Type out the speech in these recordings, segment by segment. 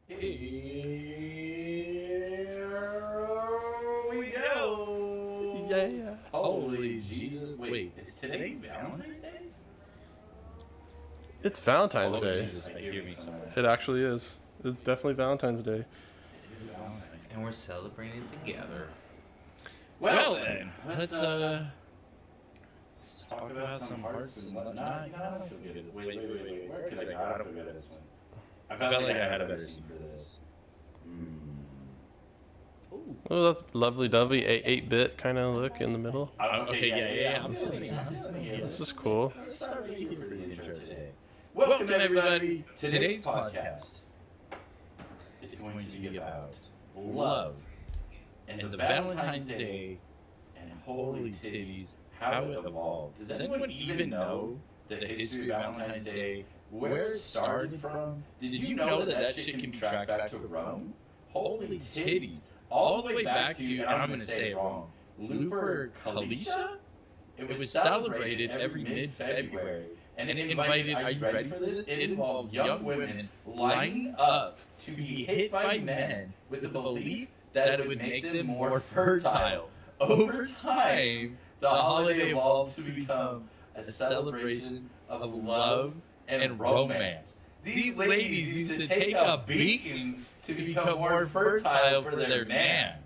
Here we go. Yeah. Holy Jesus. Wait, is today Valentine's Day? It's Valentine's Oh, Day. Jesus, I hear me somewhere. It actually is. It's definitely Valentine's Day. It is Valentine's Day. And we're celebrating together. Well then, let's talk about some hearts and whatnot. No, I don't feel good. Wait. Where could I go? I don't feel good at this one. I felt like I had a better scene for this. Oh, that's lovely-dovey 8-bit kind of look in the middle. Okay, yeah. I'm feeling it. This is cool. Let's start with you for the intro today. Welcome everybody. Today's podcast is going to be about love and the Valentine's Day and holy titties, how it evolved. Does anyone even know the history of Valentine's Day, where it started from? Did you know that shit can be tracked back to Rome? Holy titties. All the way back to, and I'm going to say it wrong, Lupercalia? It was celebrated every mid-February, and it invited, are you ready for this? It involved young women lining up to be hit by men with the belief that it would make them more fertile. Over time, the holiday evolved to become a celebration of love and romance. These ladies used to take a beating to become more fertile for their man.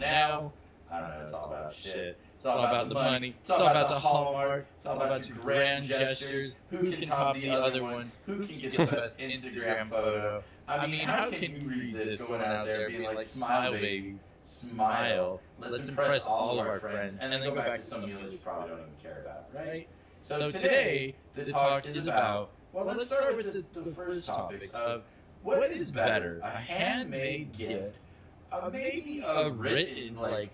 Now, I don't know, it's all about shit. It's all about the money. It's all about the hallmark. It's all about your grand gestures. Who can top the other one? Who can get the best Instagram photo? I mean, how can you resist going out there being like, smile, baby, smile. Let's impress all of our friends. And then go back to some meal that you probably don't even care about, right? So today, the talk is about, well, let's start with the first topics of what is better, a handmade gift, maybe a written, like,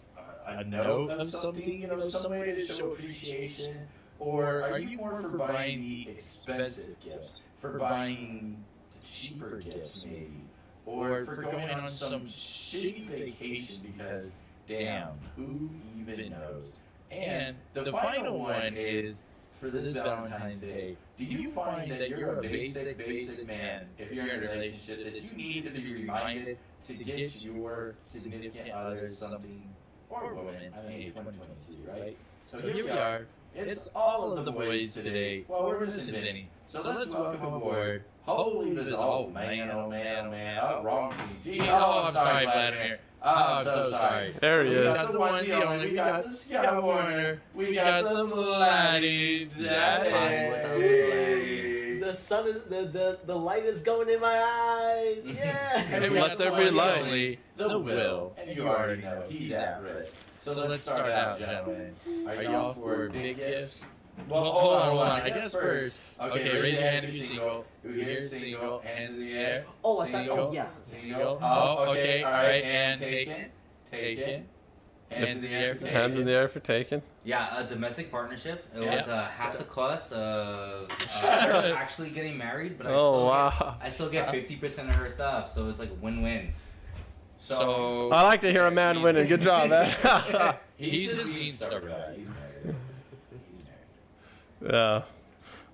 a note of something, some way to show appreciation, or are you more for buying the expensive gifts, for buying the cheaper gifts maybe, or for going on some shitty vacation because, damn, who even knows? And the final one is, for this Valentine's Day, do you find that you're a basic man, if you're in a relationship, that you need to be reminded to get your significant other something, or woman, I mean, 2023, right? So here we are. It's all of the boys today. Well, we're missing Vinny. So let's welcome aboard. Holy oh man. Oh, wrong. Oh, I'm sorry, Vladimir. Oh, I'm so sorry. There he We is. got the one, the only. We got the Scout Warner. We got the Vladdy Daddy. The sun is the light is going in my eyes. Yeah. And we Let got there the be one, the light. only, the Will. And you already know he's at risk. So let's start out, gentlemen. Are y'all for big gifts? Well, hold on. I guess first. Okay, raise your hand if you're single. Who here is single? Hands in the air. Oh, I thought. Oh, yeah. Single. Oh, okay. All right. And taken. Hands in the air for taken. Hands in the air for taking. Yeah, a domestic partnership. It Yeah. was half the cost of actually getting married, but I still get 50% of her stuff, so it's like win-win. So I like to hear a man winning. Good job, man. he's just being stubborn. He's married. Yeah.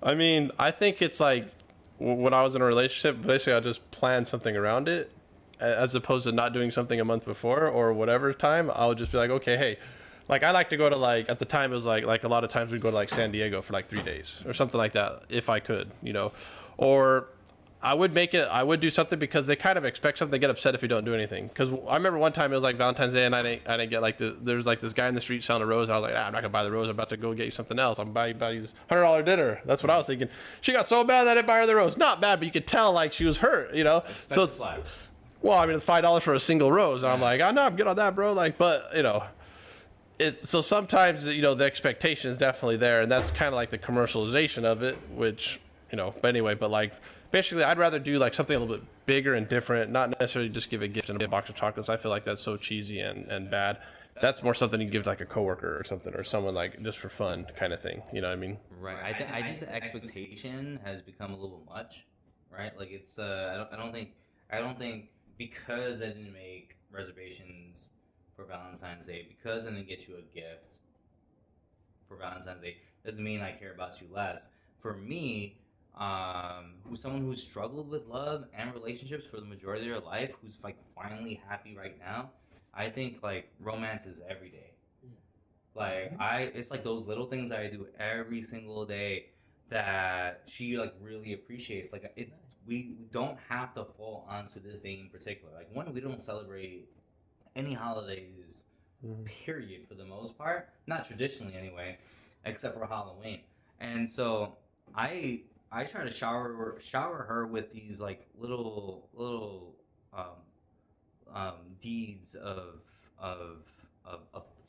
I mean, I think it's like when I was in a relationship, basically I just planned something around it as opposed to not doing something a month before or whatever time. I would just be like, okay, hey, like I like to go to like, at the time it was like a lot of times we'd go to like San Diego for like 3 days or something like that if I could, or I would do something because they kind of expect something, they get upset if you don't do anything. Because I remember one time it was like Valentine's Day and I didn't get like there's like this guy in the street selling a rose. I was like, I'm not gonna buy the rose. I'm about to go get you something else. I'm buying you this $100 dinner. That's what I was thinking. She got so bad that I didn't buy her the rose. Not bad, but you could tell like she was hurt, So it's slaps. well, I mean, it's $5 for a single rose, and I'm like, oh no, I'm good on that, bro. Like, but so sometimes the expectation is definitely there, and that's kind of like the commercialization of it, which But anyway, but like basically, I'd rather do like something a little bit bigger and different, not necessarily just give a gift and a box of chocolates. I feel like that's so cheesy and bad. That's more something you give to like a coworker or something, or someone like just for fun kind of thing. You know what I mean? Right. I think the expectation has become a little much, right? Like it's I don't think because I didn't make reservations for Valentine's Day, because I didn't get you a gift for Valentine's Day, doesn't mean I care about you less. For me, who's someone who's struggled with love and relationships for the majority of their life, who's like finally happy right now, I think like romance is every day. Like it's like those little things that I do every single day that she like really appreciates. Like we don't have to fall onto this day in particular. Like one, we don't celebrate any holidays, period, for the most part. Not traditionally anyway, except for Halloween. And so I try to shower her with these like little deeds of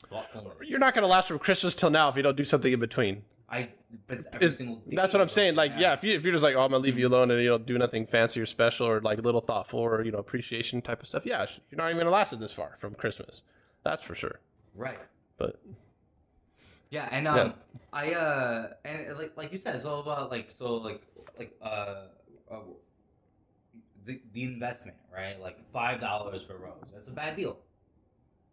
thoughtfulness. You're not gonna last from Christmas till now if you don't do something in between. But it's every single day. That's what I'm saying. Like, yeah, if you're just like, oh, I'm gonna leave you alone and you don't do nothing fancy or special or like little thoughtful or appreciation type of stuff. Yeah, you're not even gonna last it this far from Christmas. That's for sure. Right. But yeah, and and like you said, it's all about the investment, right? Like $5 for a rose. That's a bad deal.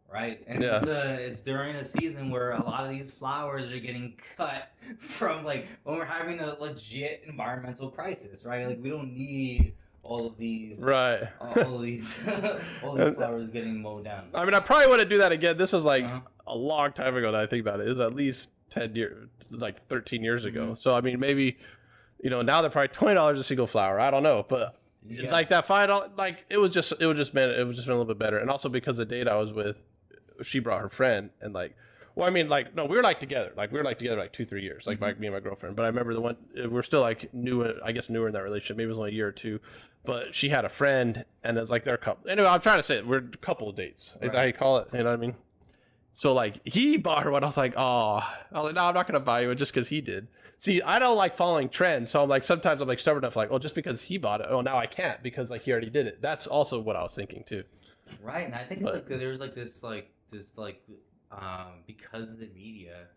Right, and it's during a season where a lot of these flowers are getting cut from like when we're having a legit environmental crisis, right? Like we don't need all of these, right? All these flowers getting mowed down. I mean, I probably wouldn't do that again. This was like a long time ago that I think about it. It was at least 10 years, like 13 years ago. So I mean, maybe now they're probably $20 a single flower. I don't know, but. Yeah. Like that $5, like it was just been a little bit better, and also because the date I was with, she brought her friend, and like, well, I mean, like, no, we were together like 2-3 years, like me and my girlfriend. But I remember the one we're still like newer in that relationship. Maybe it was only a year or two, but she had a friend, and it's like they're a couple. Anyway, I'm trying to say we're a couple of dates. Right. I call it, you know what I mean? So like he bought her one. I was like, no, I'm not gonna buy you it just because he did. See, I don't like following trends, so I'm like sometimes I'm like stubborn enough, like, oh, just because he bought it, oh, now I can't because like he already did it. That's also what I was thinking too. Right, and I think like there's like this because of the media,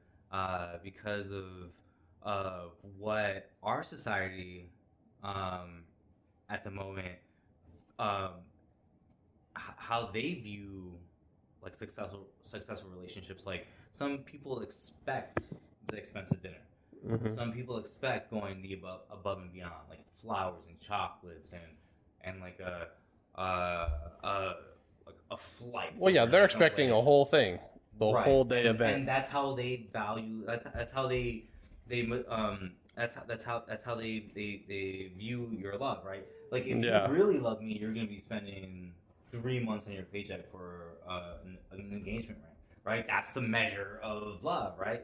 because of what our society at the moment, how they view like successful relationships. Like some people expect the expensive dinner. Some people expect going the above and beyond, like flowers and chocolates and like a flight. Well, yeah, they're expecting a whole thing, the whole day event, and that's how they value. That's how they view your love, right? Like if you really love me, you're gonna be spending 3 months on your paycheck for an engagement ring, right? That's the measure of love, right?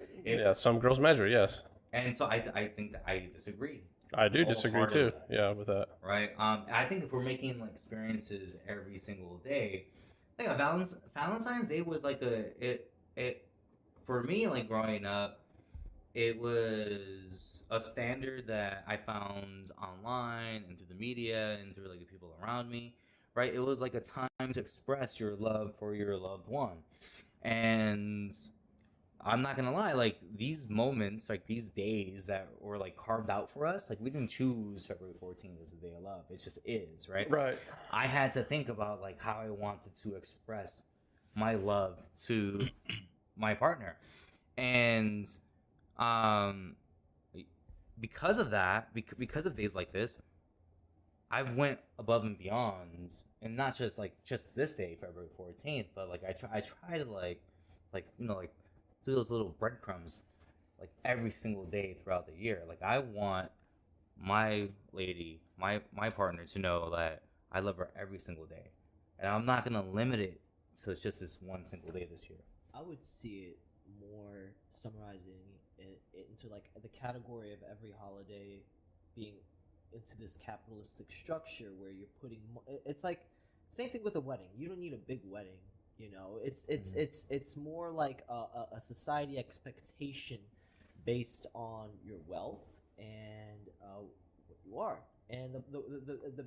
Some girls measure, yes. And so I think that I disagree. I do disagree too. Yeah, with that. Right. I think if we're making like experiences every single day, like Valentine's Day was like it for me, like growing up, it was a standard that I found online and through the media and through like the people around me. Right. It was like a time to express your love for your loved one, and I'm not gonna lie, like these moments, like these days that were like carved out for us, like we didn't choose February 14th as the day of love. It just is, right? Right. I had to think about like how I wanted to express my love to my partner, and because of that, because of days like this, I've went above and beyond, and not just this day, February 14th, but like I try to like do those little breadcrumbs like every single day throughout the year. Like I want my lady, my partner to know that I love her every single day, and I'm not gonna limit it to just this one single day this year. I would see it more summarizing it into like the category of every holiday being into this capitalistic structure where you're putting. It's like same thing with a wedding. You don't need a big wedding. It's more like a society expectation based on your wealth and what you are. And the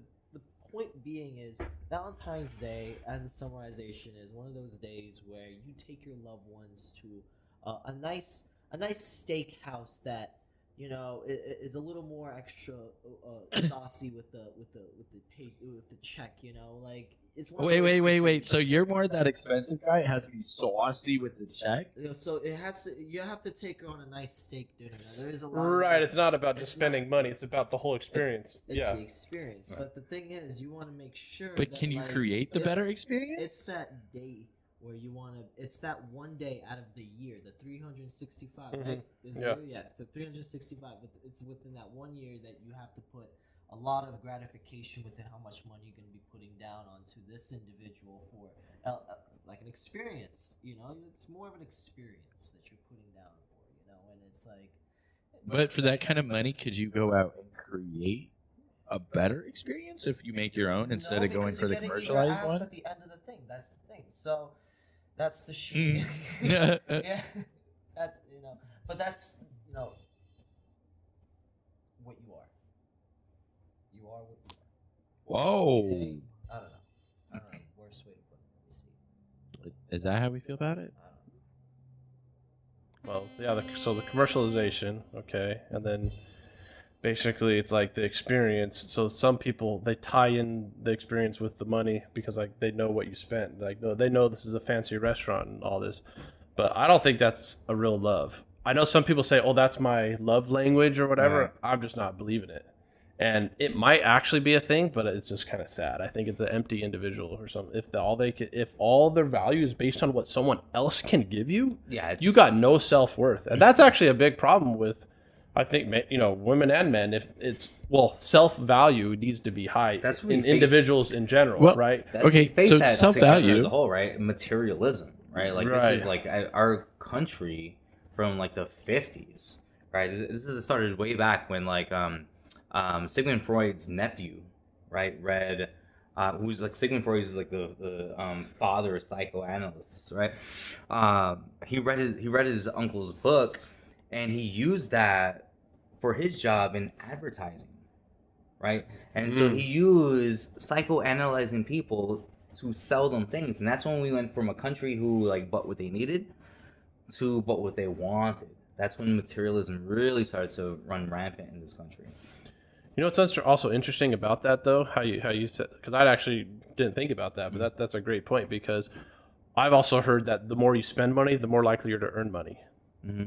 point being is Valentine's Day, as a summarization, is one of those days where you take your loved ones to a nice steakhouse that you know, is a little more extra saucy with the check. You know, like it's one of those Wait. situations- So you're more that expensive guy? It has to be saucy with the check? You know, so it has to. You have to take her on a nice steak dinner. Now, there is a lot. Right. Of, It's not about just it's spending not- money. It's about the whole experience. It's Yeah. the experience. But the thing is, you want to make sure. But that, can you like, create the it's- better experience? It's that day where you want to. It's that one day out of the year, the 365. Right? Is Yeah. Yeah. It's the 365. But it's within that 1 year that you have to put a lot of gratification within how much money you're going to be putting down onto this individual for like an experience. You know, it's more of an experience that you're putting down for. You know, and it's like. But for that kind of money, could you go out and create a better experience if you make your own instead of going because for the you're getting your commercialized ass one? At the end of the thing, that's the thing. So that's the Mm. shit. Yeah, that's but that's what you are. You are what you are. Whoa. Okay? I don't know. Worst way to put it. Let me see. Is that how we feel about it? I don't know. Well, yeah. So the commercialization, okay, and then basically it's like the experience. So some people they tie in the experience with the money because like they know what you spent. Like they know this is a fancy restaurant and all this, but I don't think that's a real love. I know some people say, "Oh, that's my love language" or whatever. Right. I'm just not believing it. And it might actually be a thing, but it's just kind of sad. I think it's an empty individual or something. If all their value is based on what someone else can give you, Yeah, you got no self-worth. And that's actually a big problem with, I think, women and men. If it's, self-value needs to be high That's what in we face. individuals in general, Well, right? Okay, we face so that self-value- together as a whole, right? Materialism, right? Like Right. this is like our country from like the 50s, right? This is started way back when like Sigmund Freud's nephew, right, read who's like Sigmund Freud is like the father of psychoanalysis, right? He read his uncle's book, and he used that for his job in advertising, right? And so he used psychoanalyzing people to sell them things, and that's when we went from a country who like bought what they needed to bought what they wanted. That's when materialism really started to run rampant in this country. You know what's also interesting about that, though? How you said, because I actually didn't think about that, but that's a great point, because I've also heard that the more you spend money, the more likely you're to earn money,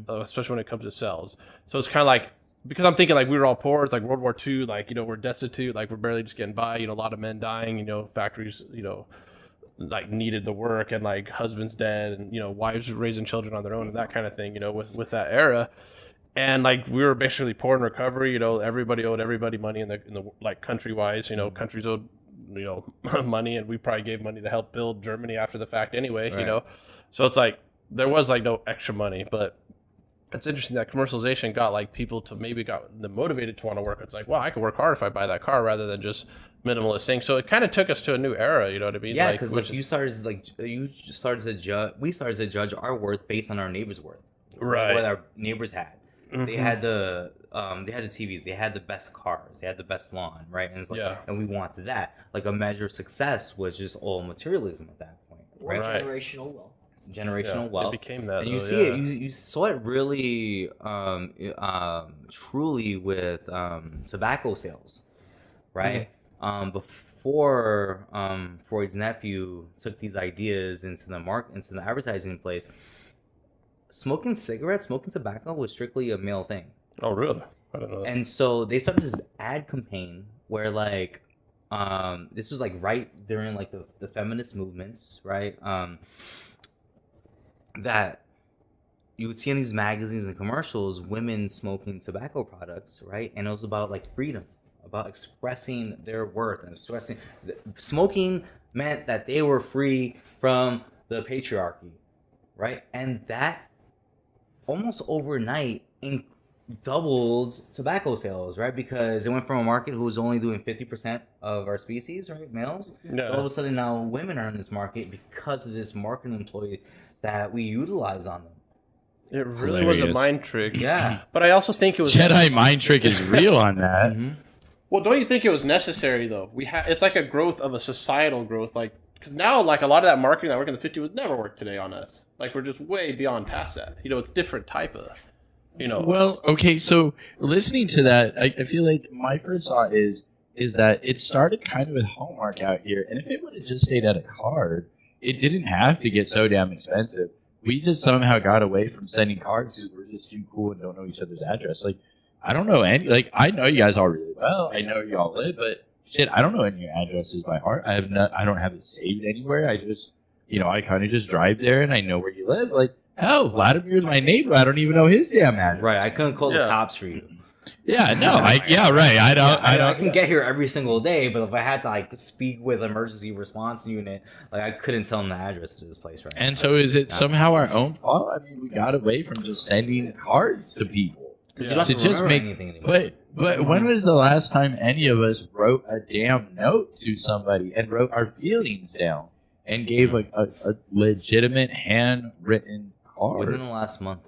especially when it comes to sales. So it's kind of like, because I'm thinking like we were all poor, it's like World War II, like, we're destitute, like we're barely just getting by, a lot of men dying, factories, like needed the work, and like husbands dead, and, wives raising children on their own and that kind of thing, with that era. And like we were basically poor in recovery, everybody owed everybody money in the like country wise, countries owed money, and we probably gave money to help build Germany after the fact anyway, Right. So it's like there was like no extra money, but it's interesting that commercialization got like people to maybe got them motivated to want to work. It's like, wow, I could work hard if I buy that car rather than just minimalist things. So it kind of took us to a new era, you know what I mean? Yeah, because which like we started to judge our worth based on our neighbor's worth, Right. What our neighbors had. They had the TVs, they had the best cars, they had the best lawn, right? And it's like, Yeah. and we wanted that. Like a measure of success was just all materialism at that point, Or right? generational wealth. Generational It wealth. became that, And you though, see yeah. it. You saw it really, truly with tobacco sales, right? Before Freud's nephew took these ideas into the advertising place, smoking cigarettes, smoking tobacco was strictly a male thing. Oh, really? I don't know that. And so they started this ad campaign where like this was like right during like the feminist movements, right? That you would see in these magazines and commercials women smoking tobacco products, right? And it was about like freedom, about expressing their worth and expressing smoking meant that they were free from the patriarchy, right? And that almost overnight doubled tobacco sales, right? Because it went from a market who was only doing 50% of our species, right, males. Yeah. So all of a sudden now women are in this market because of this marketing employee that we utilize on them. It really was a Hilarious. mind trick. Yeah. But I also think it was Jedi mind trick is real on that. Well, don't you think it was necessary though? It's like a growth of a societal growth, like because now like a lot of that marketing that worked in the '50s would never work today on us. Like we're just way beyond past that. It's different type of You know. Well, okay, so listening to that, I feel like my first thought is that it started kind of with Hallmark out here, and if it would have just stayed at a card, it didn't have to get so damn expensive. We just somehow got away from sending cards because we're just too cool and don't know each other's address. Like, I don't know any. Like, I know you guys all really well. I know you all live, but shit, I don't know any of your addresses by heart. I don't have it saved anywhere. I just, I kind of just drive there and I know where you live. Like, hell, Vladimir's my neighbor. I don't even know his damn address. Right, I couldn't call the cops for you. Yeah, no, right. I don't. I can get here every single day, but if I had to like speak with emergency response unit, like I couldn't tell them the address to this place right now. And so, is it somehow our own fault? I mean, we got away from just sending cards to people You don't have to to just remember make. anything anymore. But when was the last time any of us wrote a damn note to somebody and wrote our feelings down and gave a legitimate handwritten card? Within the last month.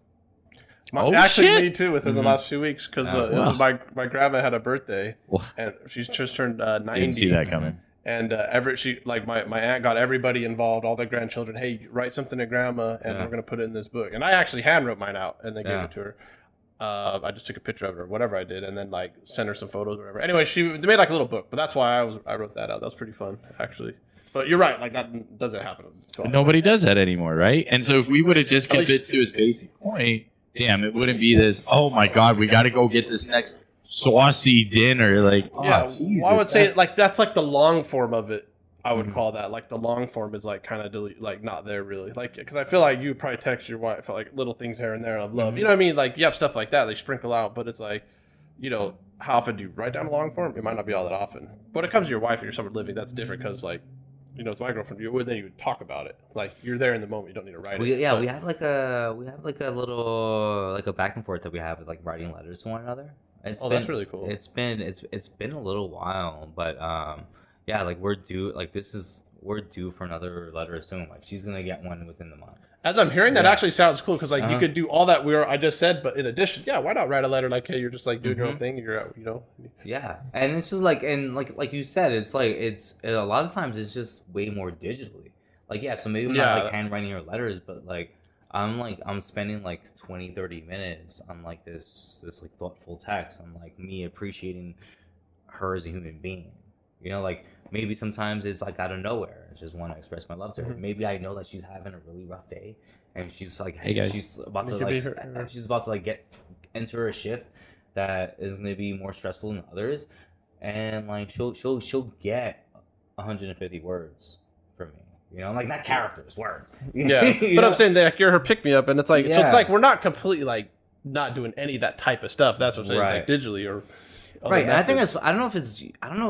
Actually, shit. me too. Within the last few weeks, because wow. my grandma had a birthday, Well, and she's just turned 90. didn't see that coming. And my aunt got everybody involved, all the grandchildren. Hey, write something to grandma, and we're gonna put it in this book. And I actually hand wrote mine out, and then gave it to her. I just took a picture of her, whatever I did, and then like sent her some photos, or whatever. Anyway, they made like a little book, but that's why I wrote that out. That was pretty fun, actually. But you're right, like that doesn't happen. Nobody does that anymore, right? And so if we would have just kept it to its basic point, damn, it wouldn't be this. Oh my God, we got to go get this next saucy dinner. Like, Jesus. Well, I would say like that's like the long form of it. I would call that like the long form is like kind of like not there really, like because I feel like you probably text your wife like little things here and there of love. You know what I mean? Like you have stuff like that they sprinkle out, but it's like, how often do you write down a long form? It might not be all that often. But when it comes to your wife and your summer living, that's different because like. It's my girlfriend. Then you would talk about it. Like you're there in the moment. You don't need to write it. Yeah, we have like a little like a back and forth that we have with like writing letters to one another. That's really cool. It's been a little while, but yeah, like we're due for another letter soon. Like she's gonna get one within the month. As I'm hearing that actually sounds cool because like you could do all that I just said, but in addition, why not write a letter like, hey, you're just like doing your own thing, you're out, Yeah, and it's just like like you said, it's like a lot of times it's just way more digitally. Like so maybe I'm not like handwriting your letters, but like I'm spending like 20-30 minutes on like this like thoughtful text. I'm like me appreciating her as a human being. Like maybe sometimes it's like out of nowhere. I just want to express my love to her. Maybe I know that she's having a really rough day, and she's like, "Hey guys," she's about to like get enter a shift that is going to be more stressful than others, and like she'll get 150 words from me. Like not characters, words. Yeah, but I'm saying that you're her pick me up, and it's like so it's like we're not completely like not doing any of that type of stuff. That's what I'm saying, like digitally or. Right, and I think I don't know if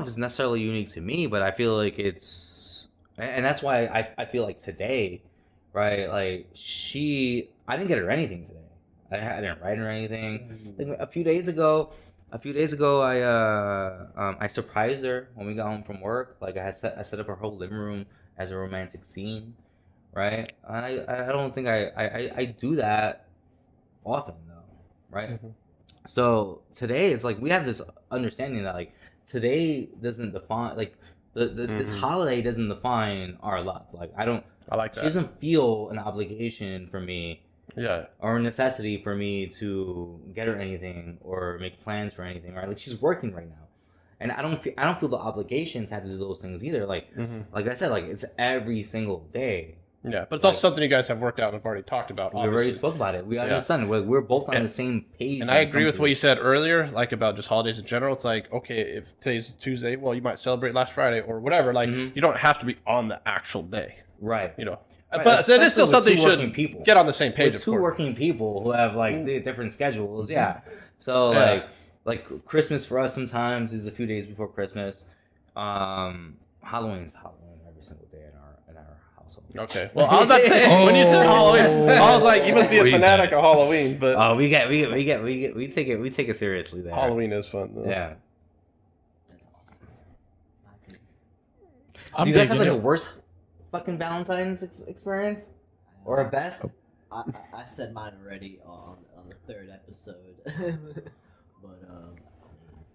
it's necessarily unique to me, but I feel like it's, and that's why I feel like today, right? Like I didn't get her anything today. I didn't write her anything. Like a few days ago, I surprised her when we got home from work. Like I set up her whole living room as a romantic scene, right? And I don't think I do that often though, right? So today it's like we have this understanding that like today doesn't define like this holiday doesn't define our love. Like I like that. She doesn't feel an obligation for me, or a necessity for me to get her anything or make plans for anything. Right? Like she's working right now, and I don't feel the obligations have to do those things either. Like like I said, like it's every single day. Yeah, but it's also something you guys have worked out and have already talked about. We already spoke about it. We understand. We're both on the same page. And I agree with what you said earlier, like about just holidays in general. It's like, okay, if today's Tuesday, well, you might celebrate last Friday or whatever. Like, you don't have to be on the actual day. Right. Right. But it is still something you should get on the same page. With two working people who have like different schedules. Yeah. So like Christmas for us sometimes is a few days before Christmas. Halloween's Halloween every single day in our household. Okay. Well, I was about to say when you said Halloween, I was like, you must be a fanatic of Halloween. But we take it seriously there. Halloween is fun though. Yeah. Do you guys have like a worse fucking Valentine's experience or a best? I said mine already on the third episode, but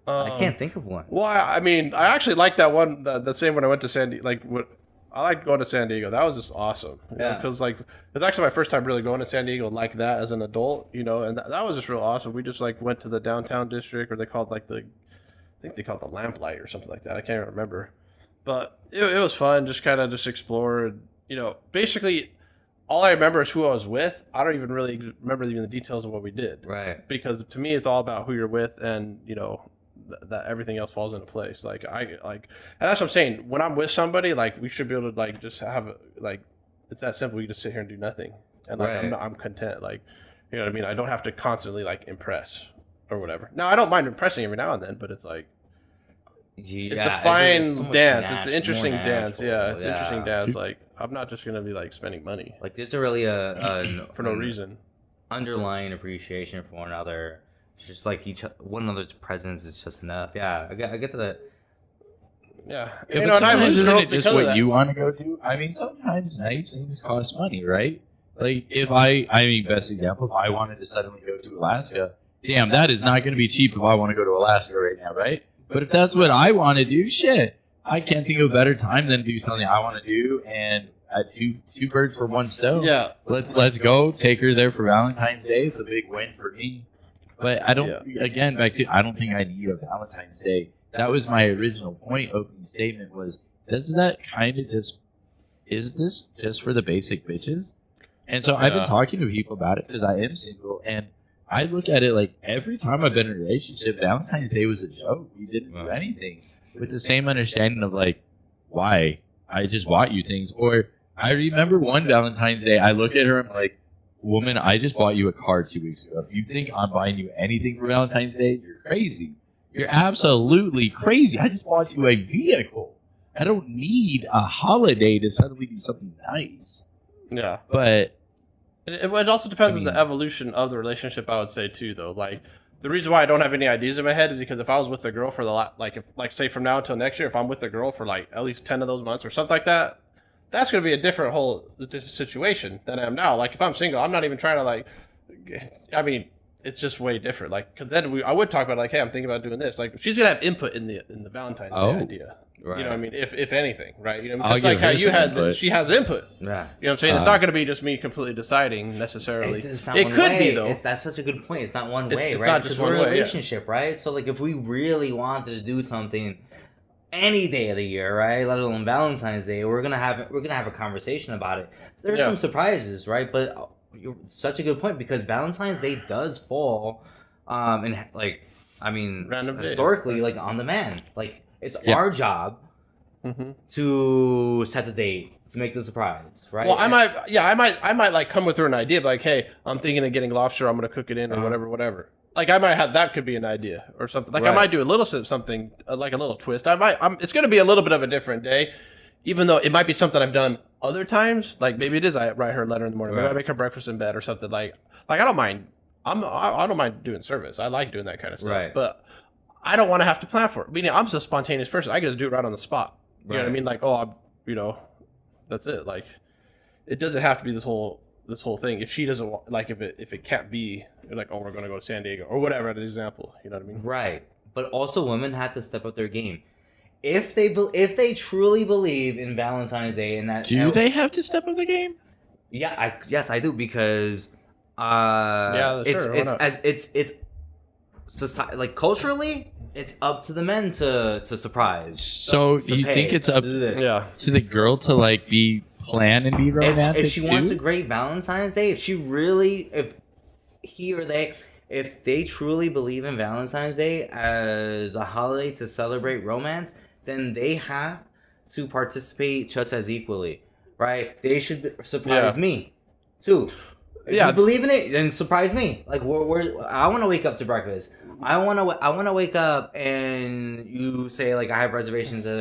I can't think of one. Well, I mean, I actually like that one, the same when I went to Sandy. Like, I liked going to San Diego. That was just awesome. Yeah. Because like it's actually my first time really going to San Diego like that as an adult. You know, and that was just real awesome. We just like went to the downtown district, or they called like I think they called it the Lamplight or something like that. I can't remember. But it was fun. Just kind of just explore. You know, basically, all I remember is who I was with. I don't even really remember even the details of what we did. Right. Because to me, it's all about who you're with, and you know that everything else falls into place. Like and that's what I'm saying. When I'm with somebody, like we should be able to like just have like it's that simple. You just sit here and do nothing, and like Right. I'm content. Like you know what I mean. I don't have to constantly like impress or whatever. Now I don't mind impressing every now and then, but it's like. Yeah, It's a fine so much dance. It's an interesting more dance. natural, Yeah, it's an interesting dance. Like I'm not just gonna be like spending money Like there's a really for no reason. underlying appreciation for one another. It's just like one another's presence is just enough. Yeah, I get to that. Yeah, Yeah, you but know, and I sometimes lose isn't girls it just because of what that. you want to go do? I mean, sometimes nice things cost money, right? Like if I mean, best example, if I wanted to suddenly go to Alaska, damn, that is not going to be cheap if I want to go to Alaska right now, right? But if that's what I want to do, shit, I can't think of a better time than to do something I want to do, and at two birds for one stone. Yeah, Let's go. Take her there for Valentine's Day. It's a big win for me. But I don't. Again, back to I don't think I need a Valentine's Day. That was my original point. Opening statement was, does that kind of just is this just for the basic bitches? And so I've been talking to people about it because I am single, and I look at it like every time I've been in a relationship, Valentine's Day was a joke. We didn't do anything with the same understanding of like, why? I just bought you things. Or I remember one Valentine's Day, I look at her and I'm like, woman, I just bought you a car 2 weeks ago. If you think I'm buying you anything for Valentine's Day, you're crazy. You're absolutely crazy. I just bought you a vehicle. I don't need a holiday to suddenly do something nice. yeah. But It also depends I on mean- the evolution of the relationship. I would say too, though. Like the reason why I don't have any ideas in my head is because if I was with a girl for like say from now until next year, if I'm with a girl for like at least 10 of those months or something like that, that's going to be a different whole situation than I am now. Like if I'm single, I'm not even trying to like. I mean, it's just way different. Like because then I would talk about like, hey, I'm thinking about doing this. Like she's gonna have input in the Valentine's Day idea. Right. You know what I mean? If anything, right? You know, I'll just like give how her you some had, input. she has input. Yeah. You know what I'm saying? It's not going to be just me completely deciding necessarily. It's not It one could way. be though. That's such a good point. It's not one way, It's right? not just Because we're one in a way, yeah. relationship, right? So like, if we really wanted to do something any day of the year, right? Let alone Valentine's Day, we're gonna have a conversation about it. There's Yeah. some surprises, right? But you're such a good point because Valentine's Day does fall, in like, I mean, Random day. historically, like on the man. Like it's Yeah. our job Mm-hmm. to set the date, to make the surprise, right? Well, I might like come with her an idea, like, hey, I'm thinking of getting lobster. I'm gonna cook it in or whatever. Like I might have that could be an idea or something. Like I Right. might do a little something like a little twist. It's gonna be a little bit of a different day, even though it might be something I've done other times. Like maybe it is I write her a letter in the morning. Maybe I Right. make her breakfast in bed or something. Like I don't mind. I don't mind doing service. I like doing that kind of stuff. Right. But I don't want to have to plan for it. Meaning I'm just a spontaneous person. I can just do it right on the spot. You know what I Right. mean? Like, oh, that's it. Like, it doesn't have to be this whole thing. If she doesn't want, like, if it can't be, like, oh, we're gonna go to San Diego or whatever. As an example, you know what I mean? Right, but also women have to step up their game. If they truly believe in Valentine's Day and that do they have to step up the game? yes I do because Yeah, it's sure, why it's not? as it's society, like culturally it's up to the men to surprise. So To you pay, think it's up to do this. Yeah. to the girl to like be plan and be romantic If she too? wants a great Valentine's Day, if he or they, if they truly believe in Valentine's Day as a holiday to celebrate romance, then they have to participate just as equally, right? They should surprise Yeah. me too. If Yeah. you believe in it, then surprise me. Like I want to wake up to breakfast. I want to wake up and you say like I have reservations at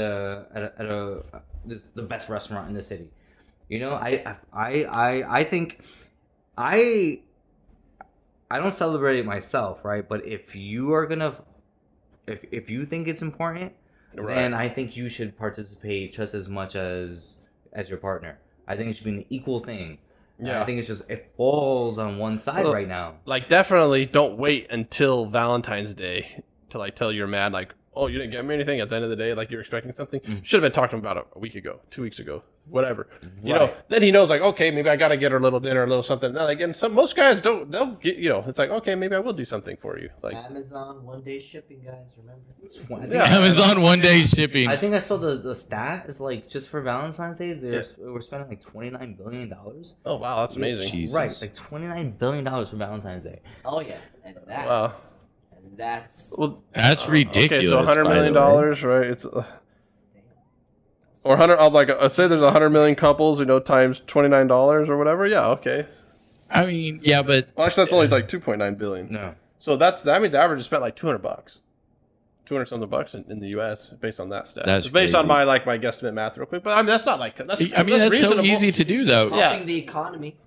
the best restaurant in the city. You know, I think I don't celebrate it myself, right? But if you are gonna, if you think it's important, Right. then I think you should participate just as much as your partner. I think it should be an equal thing. Yeah. I think it's just it falls on one side right now. Like, definitely don't wait until Valentine's Day to like tell your man like, oh, you didn't get me anything at the end of the day, like you're expecting something. Should have been talking about it a week ago, 2 weeks ago, whatever. You know, then he knows like, okay, maybe I got to get her a little dinner, a little something. Now, again, most guys don't, they'll get, you know, it's like, okay, maybe I will do something for you. Like Amazon 1-day shipping, guys, remember? Amazon 1-day shipping. I think I saw the stat is like just for Valentine's Day, we're spending like $29 billion. Oh, wow, that's amazing. Jesus. Right, like $29 billion for Valentine's Day. Oh yeah, and that's Wow. well, That's ridiculous. Okay, so $100 million, right? It's or 100. I'm like, say there's 100 million couples, you know, times $29 or whatever. Yeah, okay. I mean, yeah, but Well, actually, that's only like 2.9 billion. No. So that means the average is spent like $200, $200 in the U.S. based on that stat. That's It's based on crazy. my guesstimate math, real quick. But I mean, that's not like that's. I mean, that's so reasonable. easy to do, though. it's helping the economy.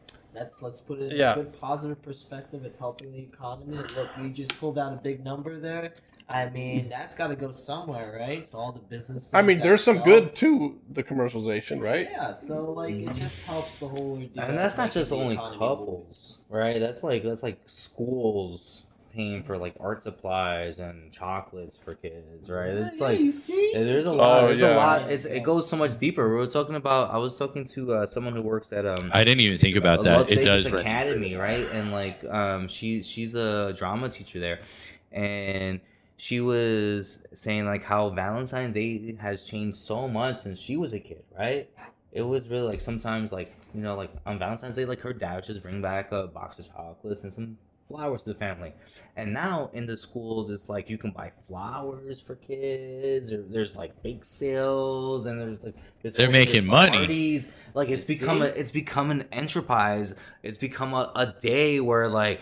Let's put it in a good positive perspective. It's helping the economy. And look, you just pulled out a big number there. I mean, that's got to go somewhere, right? To all the businesses. I mean, that there's some sell. good to the commercialization, right? Yeah, so like it just helps the whole. And that's not making just the only economy couples, right? That's like schools paying for like art supplies and chocolates for kids, right? move. It's Yeah, like you see, there's a lot. Oh, There's yeah. a lot. It goes so much deeper. We were talking about. I was talking to someone who works at I didn't even think about Las that. It Vegas does. Academy, right? And like she's a drama teacher there, and she was saying like how Valentine's Day has changed so much since she was a kid, right? It was really like sometimes like, you know, like on Valentine's Day, like her dad would just bring back a box of chocolates and some flowers to the family. And now in the schools, it's like you can buy flowers for kids, or there's like bake sales, and there's like They're making money. Parties. Like it's become an enterprise. It's become a day where like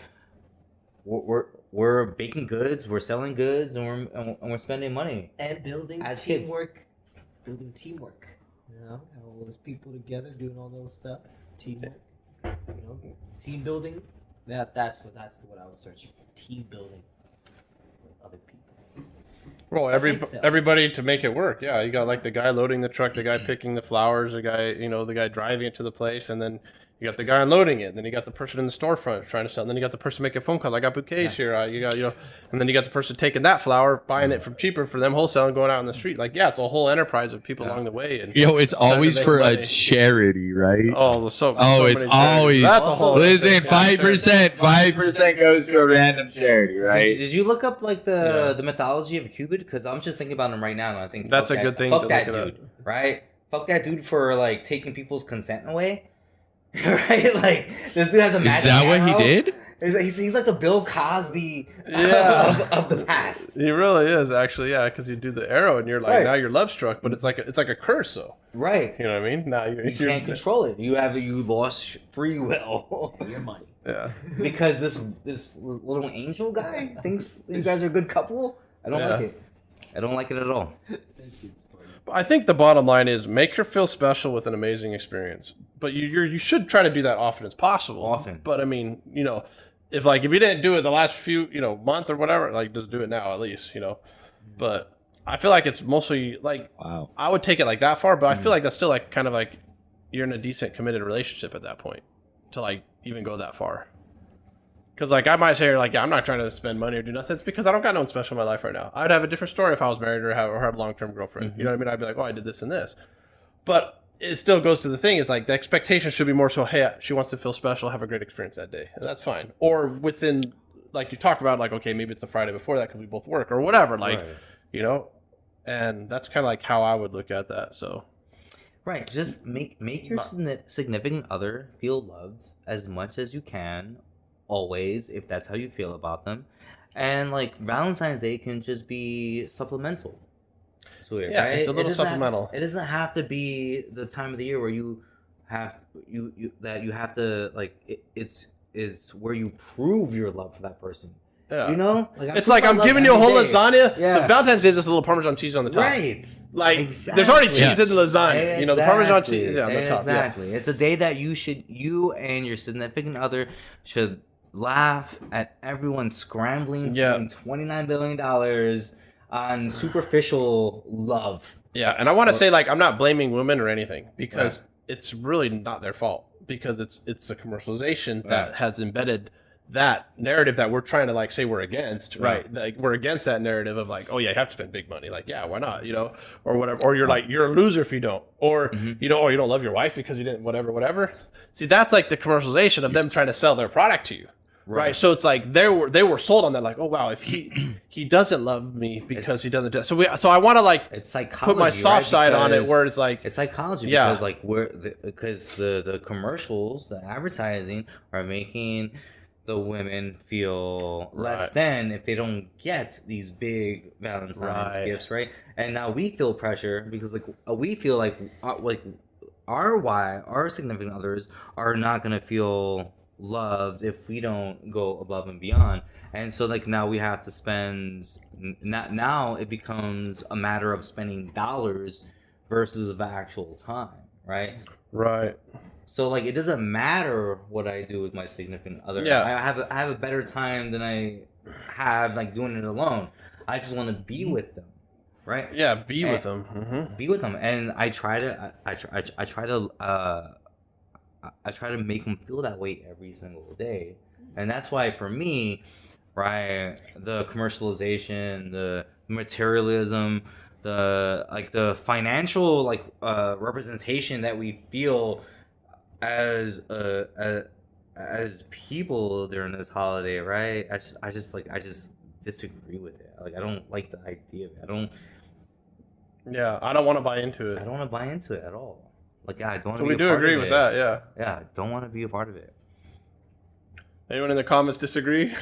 we're baking goods, we're selling goods, and we're spending money and building as kids. building teamwork. You know, all those people together doing all those stuff. Teamwork. You know, team building. That's what I was searching for. Team building with other people. Well, think so. everybody to make it work. Yeah, you got like the guy loading the truck, the guy picking the flowers, the guy driving it to the place, and then you got the guy unloading it. Then you got the person in the storefront trying to sell. And then you got the person making phone calls. I got bouquets here. And then you got the person taking that flower, buying it from cheaper for them wholesaling, going out in the street. Like, yeah, it's a whole enterprise of people along the way. And It's always make for money. a charity, right? it's it's many always. charities. That's a whole Listen, thing. 5% goes to a random charity, right? Did you look up like the mythology of Cupid? Because I'm just thinking about him right now, and I think That's fuck a that- good thing Fuck to that look it dude, right? Fuck that dude for like taking people's consent away, right? Like this dude has a magic Is that what he arrow. did? He's like the Bill Cosby Yeah. of the past. He really is actually, yeah, because you do the arrow and you're like, Right. now you're love struck, but it's like a curse, though. Right. You know what I mean? Now You can't control it. You lost free will. Your money. Yeah. Because this little angel guy thinks you guys are a good couple. I don't like it. I don't like it at all. That shit's funny. I think the bottom line is make her feel special with an amazing experience. But you should try to do that often as possible. Often. But I mean, if you didn't do it the last few, month or whatever, like just do it now at least, But I feel like it's mostly like, Wow. I would take it like that far, but I feel like that's still like kind of like you're in a decent committed relationship at that point to like even go that far. Because like I might say like, yeah, I'm not trying to spend money or do nothing. It's because I don't got no one special in my life right now. I'd have a different story if I was married or have a long-term girlfriend. You know what I mean? I'd be like, oh, I did this and this. But it still goes to the thing. It's like the expectation should be more so, hey, she wants to feel special, have a great experience that day. And that's fine. Or within, like you talked about, like, okay, maybe it's the Friday before that because we both work or whatever. Like, Right. And that's kind of like how I would look at that. So. Right, just make your significant other feel loved as much as you can, always, if that's how you feel about them. And like Valentine's Day can just be supplemental. It's weird, Yeah, right? it's a little supplemental. It doesn't have to be the time of the year where you have to like it's where you prove your love for that person. Yeah. You know, It's like I'm giving you a whole lasagna. Yeah. The Valentine's Day is just a little Parmesan cheese on the top. Right. Like there's already cheese Yes. in the lasagna. The Parmesan cheese on the top. Exactly. It's a day that you and your significant other should laugh at everyone scrambling to spend $29 billion on superficial love. Yeah, and I want to say like I'm not blaming women or anything because it's really not their fault because it's a commercialization that has embedded that narrative that we're trying to like say we're against, right? Like we're against that narrative of like, oh yeah, you have to spend big money. Like, yeah, why not? You know, or whatever. Or you're like, you're a loser if you don't. Or you know, or you don't love your wife because you didn't, whatever. See, that's like the commercialization of them trying to sell their product to you. Right. So it's like they were sold on that, like, oh wow, if he doesn't love me because he doesn't do so I want to like it's psychology, put my soft side on it where it's like it's psychology because like because the commercials, the advertising are making the women feel less than if they don't get these big Valentine's gifts, right? And now we feel pressure because like we feel like our significant others are not gonna feel loved if we don't go above and beyond. And so like now we have to spend, now it becomes a matter of spending dollars versus of actual time, right? So like it doesn't matter what I do with my significant other. I have a better time than I have like doing it alone. I just want to be with them, right? Be with them. Be with them. And I try to make them feel that way every single day. And that's why for me, right, the commercialization, the materialism, the financial representation that we feel as people during this holiday, right? I just disagree with it. Like I don't like the idea of it. I don't want to buy into it. I don't want to buy into it at all. Like, I don't. So we do agree with that, Yeah, don't want to be a part of it. Anyone in the comments disagree?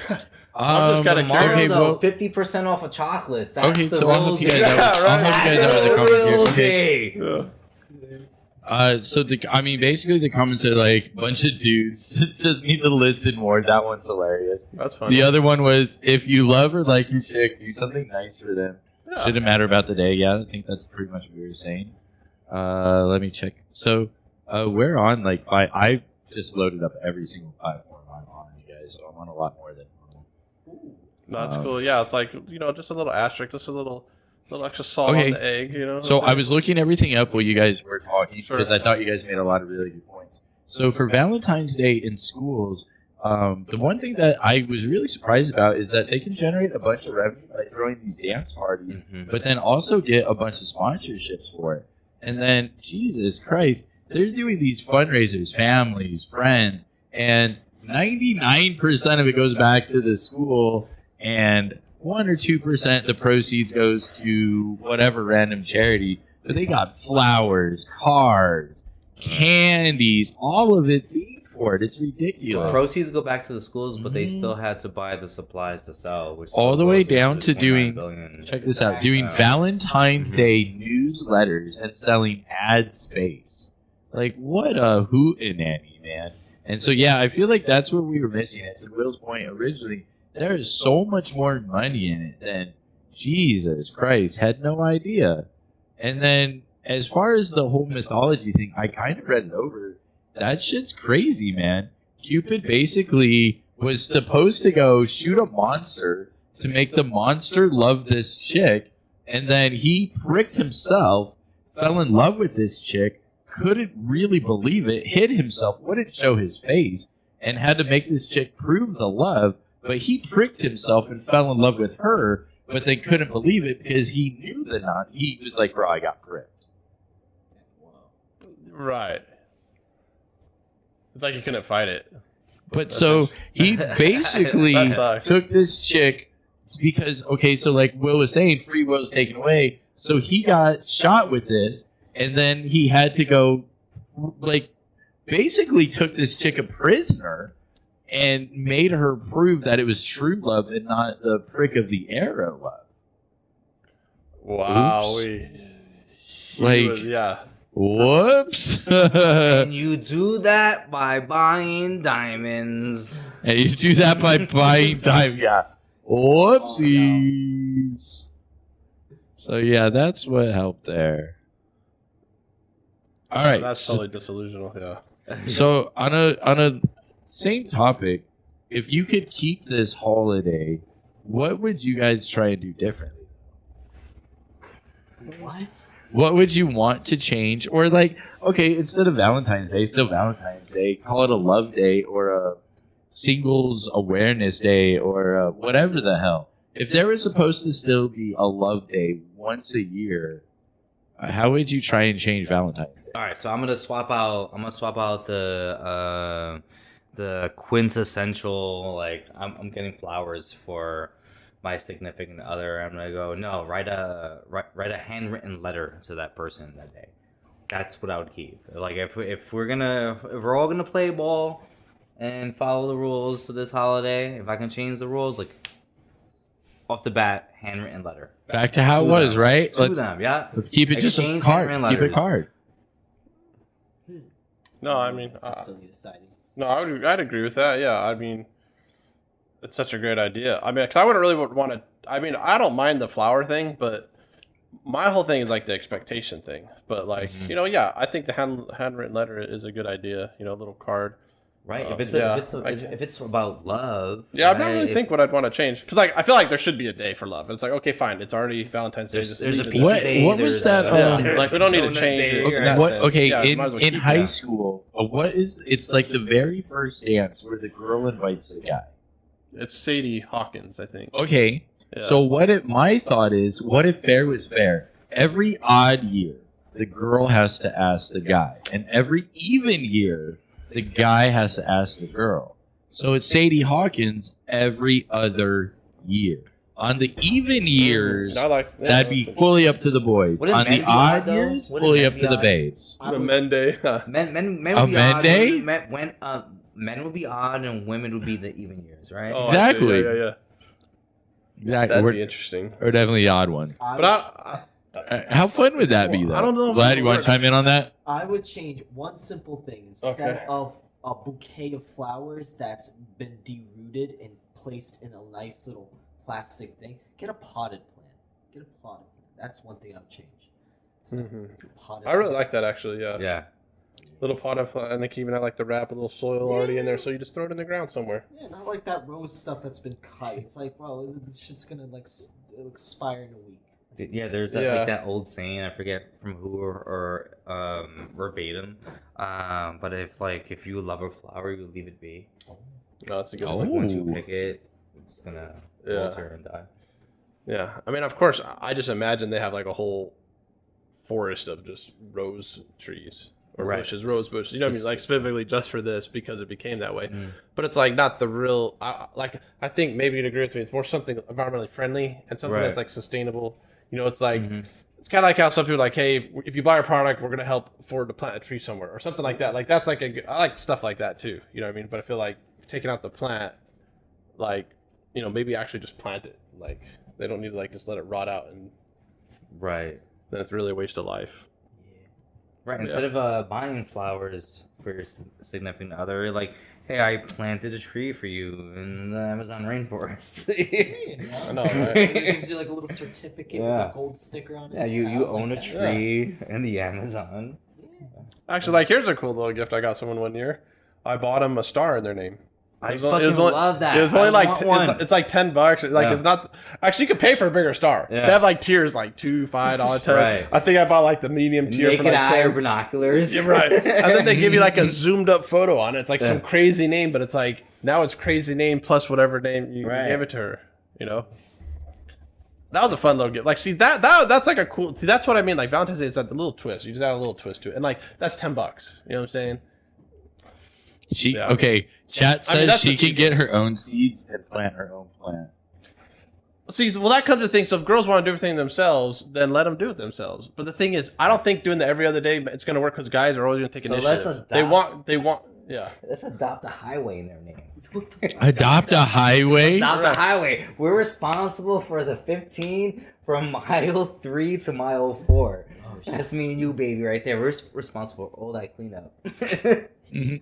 I'm just kind of curious. Well, 50% off of chocolates. That's okay, the so I'll help you guys out. I'll help you guys out with the comments here. Okay. So basically the comments are like bunch of dudes just need to listen more. That one's hilarious. That's funny. The other one was if you love or like your chick, do something nice for them. Shouldn't matter about the day. Yeah, I think that's pretty much what we were saying. Let me check. So, we're on like 5. I just loaded up every single platform I'm on, you guys. So I'm on a lot more than normal. No, that's cool. Yeah, it's like, you know, just a little asterisk, just a little extra salt on the egg, you know. So I was looking everything up while you guys were talking because I thought you guys made a lot of really good points. So for Valentine's Day in schools, the one thing that I was really surprised about is that they can generate a bunch of revenue by throwing these dance parties, but then also get a bunch of sponsorships for it. And then, Jesus Christ, they're doing these fundraisers, families, friends, and 99% of it goes back to the school, and 1 or 2% the proceeds goes to whatever random charity. But they got flowers, cards, candies, all of it themed for it. It's ridiculous. Proceeds go back to the schools, but they still had to buy the supplies to sell. Which all the way down to doing, check this out, doing Valentine's Day newsletters and selling ad space. Like, what a hootenanny, man. And so, yeah, I feel like that's where we were missing it. To Will's point originally, there is so much more money in it than Jesus Christ. Had no idea. And then, as far as the whole mythology thing, I kind of read it over. That shit's crazy, man. Cupid basically was supposed to go shoot a monster to make the monster love this chick, and then he pricked himself, fell in love with this chick, couldn't really believe it, hid himself, wouldn't show his face, and had to make this chick prove the love, but he pricked himself and fell in love with her, but they couldn't believe it because he knew the not. He was like, bro, I got pricked. Right. It's like you couldn't fight it. But so he basically took this chick because, okay, so like Will was saying, free will is taken away. So he got shot with this, and then he had to go, like, basically took this chick a prisoner and made her prove that it was true love and not the prick of the arrow love. Wow. Like, whoops. And you do that by buying diamonds. And you do that by buying diamonds. Yeah. Whoopsies. So, yeah, that's what helped there. All right. That's totally disillusional, yeah. So, on a same topic, if you could keep this holiday, what would you guys try and do differently? What? What would you want to change? Or like, okay, instead of Valentine's Day, still Valentine's Day, call it a love day or a Singles Awareness Day or whatever the hell. If there was supposed to still be a love day once a year, how would you try and change Valentine's Day? All right, so I'm gonna swap out the quintessential, like I'm getting flowers for my significant other. I'm gonna go, no, write a handwritten letter to that person that day. That's what I would keep. Like if we're all gonna play ball and follow the rules to this holiday, if I can change the rules, like off the bat, handwritten letter. Back to how it was, right? To them, yeah. Let's keep it just a Exchange card. handwritten Keep it letters. card. No, I mean, That's still deciding. no, I'd agree with that. Yeah, I mean, it's such a great idea. I mean, because I wouldn't really want to. I mean, I don't mind the flower thing, but my whole thing is like the expectation thing. But like, you know, yeah, I think the handwritten letter is a good idea. You know, a little card. Right. If it's about love. Yeah, I'm not right, really think what I'd want to change because like I feel like there should be a day for love. It's like okay, fine, it's already Valentine's Day. There's a Leave it. pizza What- day, what was there's that, a- like we don't need to donut change day, it. Okay, in that what, sense. okay, Yeah, in might as well in keep high that. school, what is it's like the very first dance where the girl invites the guy. It's Sadie Hawkins, I think. Okay, Yeah. so what if my thought is, what if fair was fair? Every odd year, the girl has to ask the guy, and every even year, the guy has to ask the girl. So it's Sadie Hawkins every other year. On the even years, I like yeah, that'd be that's fully up to the boys. Wouldn't On men the be odd odd, though? years, Wouldn't fully men up be to the odd? babes. a men day. Men A would be men odd. day? Men would be odd, and women would be the even years, right? Oh, I see. Exactly. Yeah. Exactly. That'd We're, be interesting. we're definitely the odd one. But How fun would that be, though? I don't know if Vlad, it you would want work. to chime in on that? I would change one simple thing. Instead Okay. of a bouquet of flowers that's been derooted and placed in a nice little plastic thing, get a potted plant. Get a potted plant. That's one thing I've changed. So, Mhm. potted I really plant. like that actually. Yeah. Yeah. Little pot of, and they can even have like the wrap, a little soil already in there, so you just throw it in the ground somewhere. Yeah, not like that rose stuff that's been cut. It's like, bro, this shit's gonna like expire in a week. Yeah, there's that Yeah. like that old saying, I forget from who or verbatim. But if you love a flower, you leave it be. No, that's a good Oh. one. Like once you Ooh. pick it, it's gonna Yeah. alter and die. Yeah, I mean, of course, I just imagine they have like a whole forest of just rose trees or Right. bushes, rose bushes. You know what I mean? Like specifically just for this because it became that way. Mm. But it's like not the real. I think maybe you'd agree with me. It's more something environmentally friendly and something Right. that's like sustainable. You know, it's like Mhm. it's kind of like how some people are like, hey, if you buy our product, we're gonna help afford to plant a tree somewhere or something like that. Like that's like I like stuff like that too. You know what I mean? But I feel like taking out the plant, like you know, maybe actually just plant it. Like they don't need to like just let it rot out and Right. then it's really a waste of life. Right. Yeah. Instead of buying flowers for your significant other, like, hey, I planted a tree for you in the Amazon rainforest. I know, right? It gives you like a little certificate with Yeah. a gold sticker on it. Yeah, you I own a like that. tree in the Amazon. Actually, like here's a cool little gift I got someone one year. I bought them a star in their name. I It was fucking only- love that. It was only I like want it's, one. it's like $10. Like Yeah. it's not. Actually, you could pay for a bigger star. Yeah. They have like tiers, like $2, $5, $10. Right. I think I bought like the medium tier Naked for like eye or 10. binoculars. Yeah, right. And then they give you like a zoomed up photo on it. It's like some Yeah. crazy name, but it's like now it's crazy name plus whatever name you Right. gave it to her. You know. That was a fun little gift. Like, see that's like a cool. See, that's what I mean. Like Valentine's Day, it's like the little twist. You just add a little twist to it, and like that's $10. You know what I'm saying? She Yeah. okay. Chat I mean, says that's she what can she- get her own seeds and plant her own plant. See, well, that comes to things. So if girls want to do everything themselves, then let them do it themselves. But the thing is, I don't think doing the every other day it's going to work because guys are always going to take So initiative. let's They want, yeah. Let's adopt a highway in their name. Adopt a highway. Adopt a highway. We're responsible for the 15 from mile 3 to mile 4. Oh, shit. That's me and you, baby, right there. We're responsible for all that cleanup. Mhm.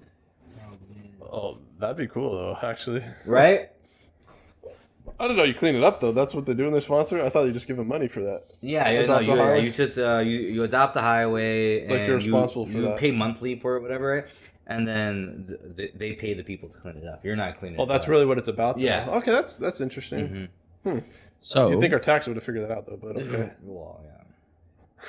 Oh, man. Oh, that'd be cool though. Actually, Right? I don't know. You clean it up though. That's what they do when they sponsor. I thought you just give them money for that. Yeah, Adopt a highway? you just you adopt the highway. It's like and you're responsible for you that. pay monthly for it, whatever, right? And then they pay the people to clean it up. You're not cleaning. Oh, it that's up. really what it's about. Though. Yeah. Okay, that's interesting. Mhm. So You'd think our tax would have figured that out though, but okay. Well,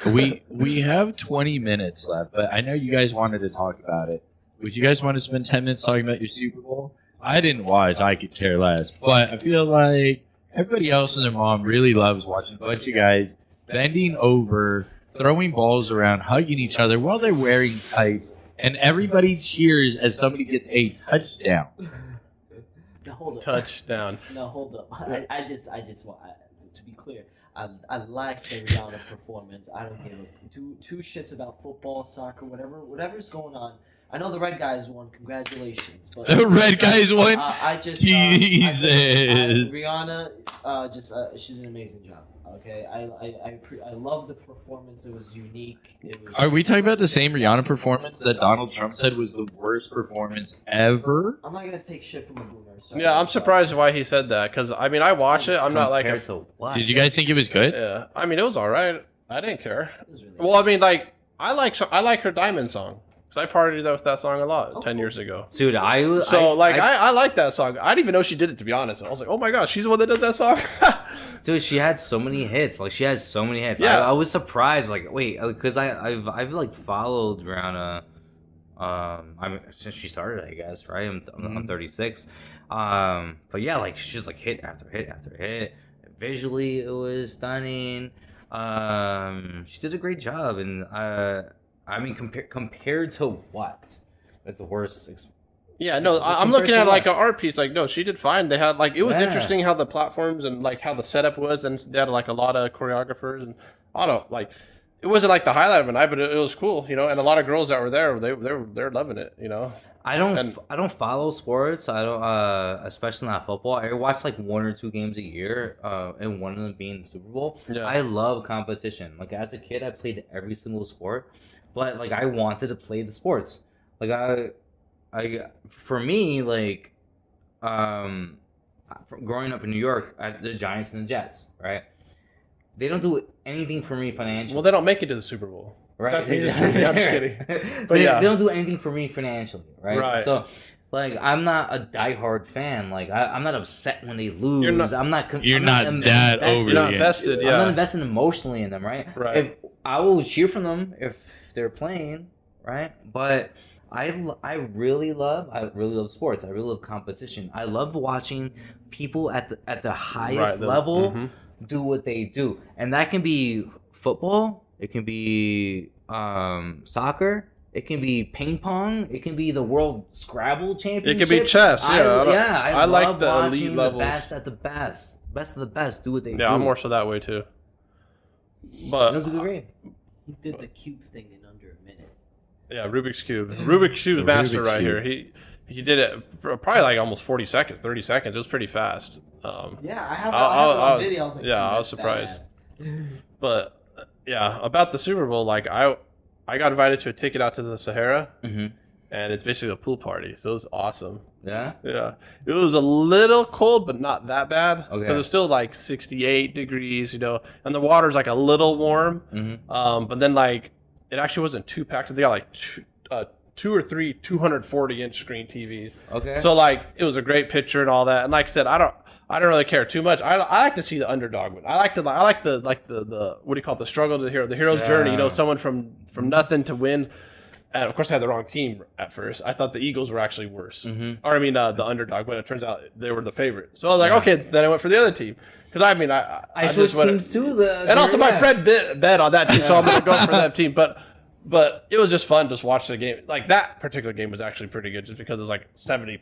yeah. we have 20 minutes left, but I know you guys wanted to talk about it. Would you guys want to spend 10 minutes talking about your Super Bowl? I didn't watch. I could care less. But I feel like everybody else and their mom really loves watching a bunch of guys bending over, throwing balls around, hugging each other while they're wearing tights, and everybody cheers as somebody gets a touchdown. Now, hold up. Touchdown. No, hold up. I just want to be clear. I like the Rihanna performance. I don't give two shits about football, soccer, whatever's going on. I know the red guys won. Congratulations. But The red guys won? Jesus. Jesus. Rihanna, she did an amazing job. Okay, I love the performance. It was unique. Are we talking about the same Rihanna performance that Donald Trump said was the worst performance ever? I'm not gonna take shit from a boomer. Sorry. Yeah, I'm surprised why he said that, because I mean I watch it. I'm not like Compared to what? Did you guys think it was good? yeah. I mean it was all right. I didn't care. It was really Well, I mean like I like her Diamond song. I partied with that song a lot 10 years ago. Dude, I like that song. I didn't even know she did it, to be honest. I was like, oh my gosh, she's the one that did that song. Dude, she had so many hits. Like, she has so many hits. Yeah. I was surprised. Like, wait, because I've like followed Rihanna. Since she started, I guess. Right? I'm 36. But yeah, like she's like hit after hit after hit. Visually, it was stunning. She did a great job, and I mean, compared to what? That's the worst. Yeah, no, I'm looking at like an art piece. Like, no, she did fine. They had like it was interesting how the platforms and like how the setup was, and they had like a lot of choreographers and I don't like. It wasn't like the highlight of the night, but it was cool, you know. And a lot of girls that were there, they're loving it, you know. I don't follow sports. I don't, especially not football. I watch like 1 or 2 games a year, and one of them being the Super Bowl. Yeah. I love competition. Like as a kid, I played every single sport. But like I wanted to play the sports. Like for me, like growing up in New York, the Giants and the Jets, right? They don't do anything for me financially. Well, they don't make it to the Super Bowl, right? Yeah, I'm just kidding. But they yeah, don't do anything for me financially, right? Right. So, like, I'm not a diehard fan. Like, I'm not upset when they lose. You're not that over. You're not invested. Yeah, I'm not invested emotionally in them, right? Right. If I will cheer for them if they're playing, right? But I really love sports. I really love competition. I love watching people at the highest level do what they do, and that can be football. It can be soccer. It can be ping pong. It can be the World Scrabble Championship. It can be chess. Yeah, I like love the watching elite the levels. best at the best of the best do what they do. Yeah, I'm more so that way too. But it was a good game. He did the cube thing in under a minute. Yeah, Rubik's Cube. Rubik's Cube's master right here. He did it for probably like almost 40 seconds, 30 seconds. It was pretty fast. Yeah, I have it on video. I was like, I was surprised. But yeah, about the Super Bowl, like I got invited to a ticket out to the Sahara, and it's basically a pool party. So it was awesome. Yeah? Yeah. It was a little cold, but not that bad. Okay. It was still like 68 degrees, you know, and the water's like a little warm. But then like it actually wasn't too packed. They got like two or three 240-inch screen TVs. Okay. So like it was a great picture and all that. And like I said, I don't really care too much. I like to see the underdog win. I like the what do you call it? The struggle to the hero, the hero's journey. You know, someone from nothing to win. And of course, I had the wrong team at first. I thought the Eagles were actually worse, or I mean the underdog. But it turns out they were the favorite. So I was like, okay, then I went for the other team because I mean I switched teams to and also my friend bet on that team, so I'm gonna go for that team. But it was just fun to watch the game. Like that particular game was actually pretty good, just because it was like 70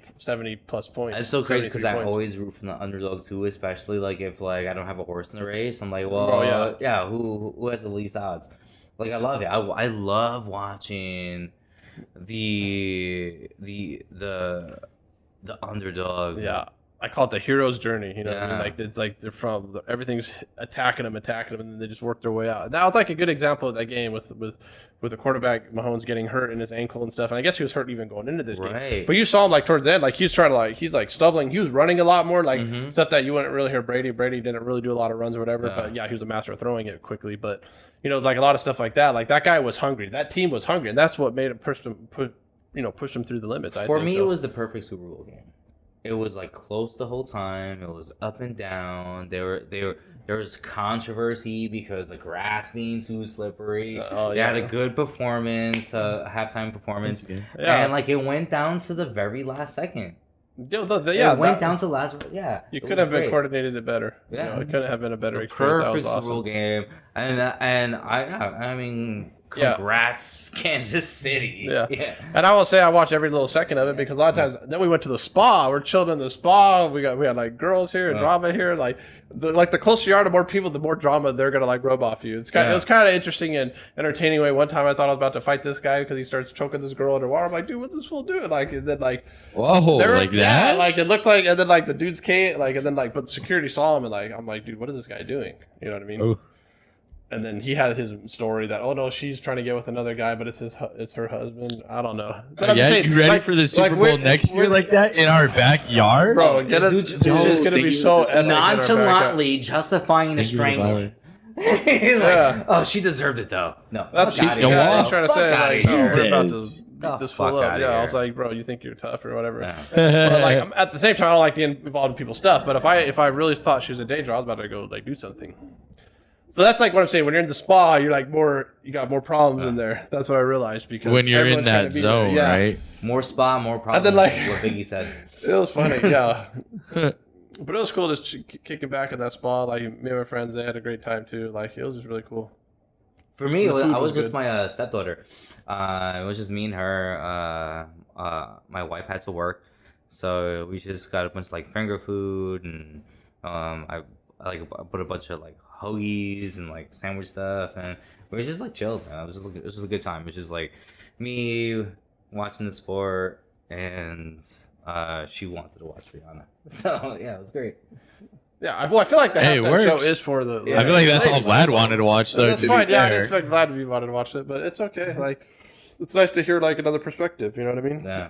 plus points. It's so crazy because I points. always root for the underdog too, especially like if like I don't have a horse in the race. I'm like, well, yeah, who has the least odds? Like I love it. I love watching the underdog. Yeah, I call it the hero's journey. You know, what I mean? Like it's like everything's attacking them, and then they just work their way out. That was like a good example of that game with the quarterback Mahomes getting hurt in his ankle and stuff. And I guess he was hurt even going into this game. But you saw him like towards the end, like he's like stumbling. He was running a lot more, like stuff that you wouldn't really hear Brady. Brady didn't really do a lot of runs or whatever. But yeah, he was a master of throwing it quickly. But you know, it's like a lot of stuff like that. Like that guy was hungry. That team was hungry, and that's what made it pushed him through the limits. For me, it was the perfect Super Bowl game. It was like close the whole time. It was up and down. There was controversy because the grass being too slippery. They had a good performance, halftime performance, and like it went down to the very last second. Yeah, it went down to the last. Yeah, You it could was have been great. coordinated it better. Yeah. You know, it could have been a better experience. That was Perfect awesome. rule game, and I mean, Yeah. congrats, Kansas City. Yeah. And I will say I watched every little second of it because a lot of times then we went to the spa. We're chilling in the spa. We had like girls here, drama here. Like the closer you are to more people, the more drama they're gonna like rub off you. It was kind of interesting and entertaining way. One time I thought I was about to fight this guy because he starts choking this girl underwater. I'm like, dude, what's this fool doing? Like, and then like, whoa, like that? Yeah, like it looked like, and then like the dude's came, like, and then like, but security saw him and like, I'm like, dude, what is this guy doing? You know what I mean? Oh. And then he had his story that, oh no, she's trying to get with another guy, but it's her husband. I don't know. But I'm just saying, you ready like, for the Super Bowl next year like that in our backyard? Bro, it's just gonna be so epic nonchalantly justifying the strangling. He's like, oh, she deserved it though. No, that's fuck cheating. outta Yeah, here. I was trying to say, like, no, we're about to Jesus. beat this fuck fool up. outta Yeah, I here. was like, bro, you think you're tough or whatever. Yeah. But like, at the same time, I don't like getting involved in people's stuff. But if I really thought she was in danger, I was about to go like do something. So that's like what I'm saying. When you're in the spa, you're like you got more problems in there. That's what I realized because when you're in everyone's trying that to be zone, there. Yeah. right? More spa, more problems. And then, like- is what Biggie said. It was funny, yeah. But it was cool just kicking back at that spa. Like me and my friends, they had a great time too. Like it was just really cool. For me, The food I was was with good. my stepdaughter. It was just me and her. My wife had to work, so we just got a bunch of like finger food, and I put a bunch of like hoagies and like sandwich stuff, and we were just like chilled. Man. It was just a good time. It was just like me watching the sport, and she wanted to watch Rihanna. So yeah, it was great. Yeah, I feel like the Hey, it halftime show works. is for the. Yeah. I feel like that's all ladies. Vlad wanted to watch, though. That's to fine. be Yeah, I fair. expect Vlad to be wanted to watch it, but it's okay. Like, it's nice to hear like another perspective. You know what I mean? Yeah.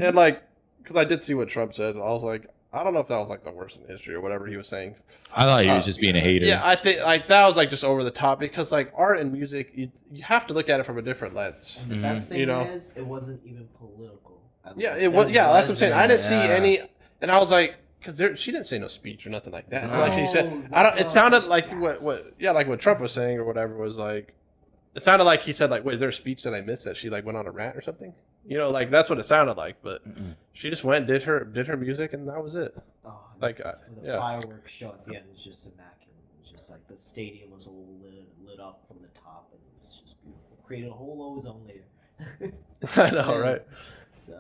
And like, because I did see what Trump said, and I was like, I don't know if that was like the worst in history or whatever he was saying. I thought he was just being a hater. Yeah, I think like that was like just over the top because like art and music, you have to look at it from a different lens. And the best thing You know? is, it wasn't even political. Yeah, it was. Yeah, that's what I'm saying. I didn't see Yeah. any, and I was like, because she didn't say no speech or nothing like that. So like she No, said, I don't. It that's sounded awesome. like Yes. like what Trump was saying or whatever was like. It sounded like he said like, wait, is there a speech that I missed that she like went on a rant or something? You know, like that's what it sounded like. But she just went, did her music, and that was it. Oh, Like, the yeah. fireworks show at the end was just immaculate. It was just like the stadium was all lit up from the top, and it's just beautiful. Created a whole ozone layer. I know, right? So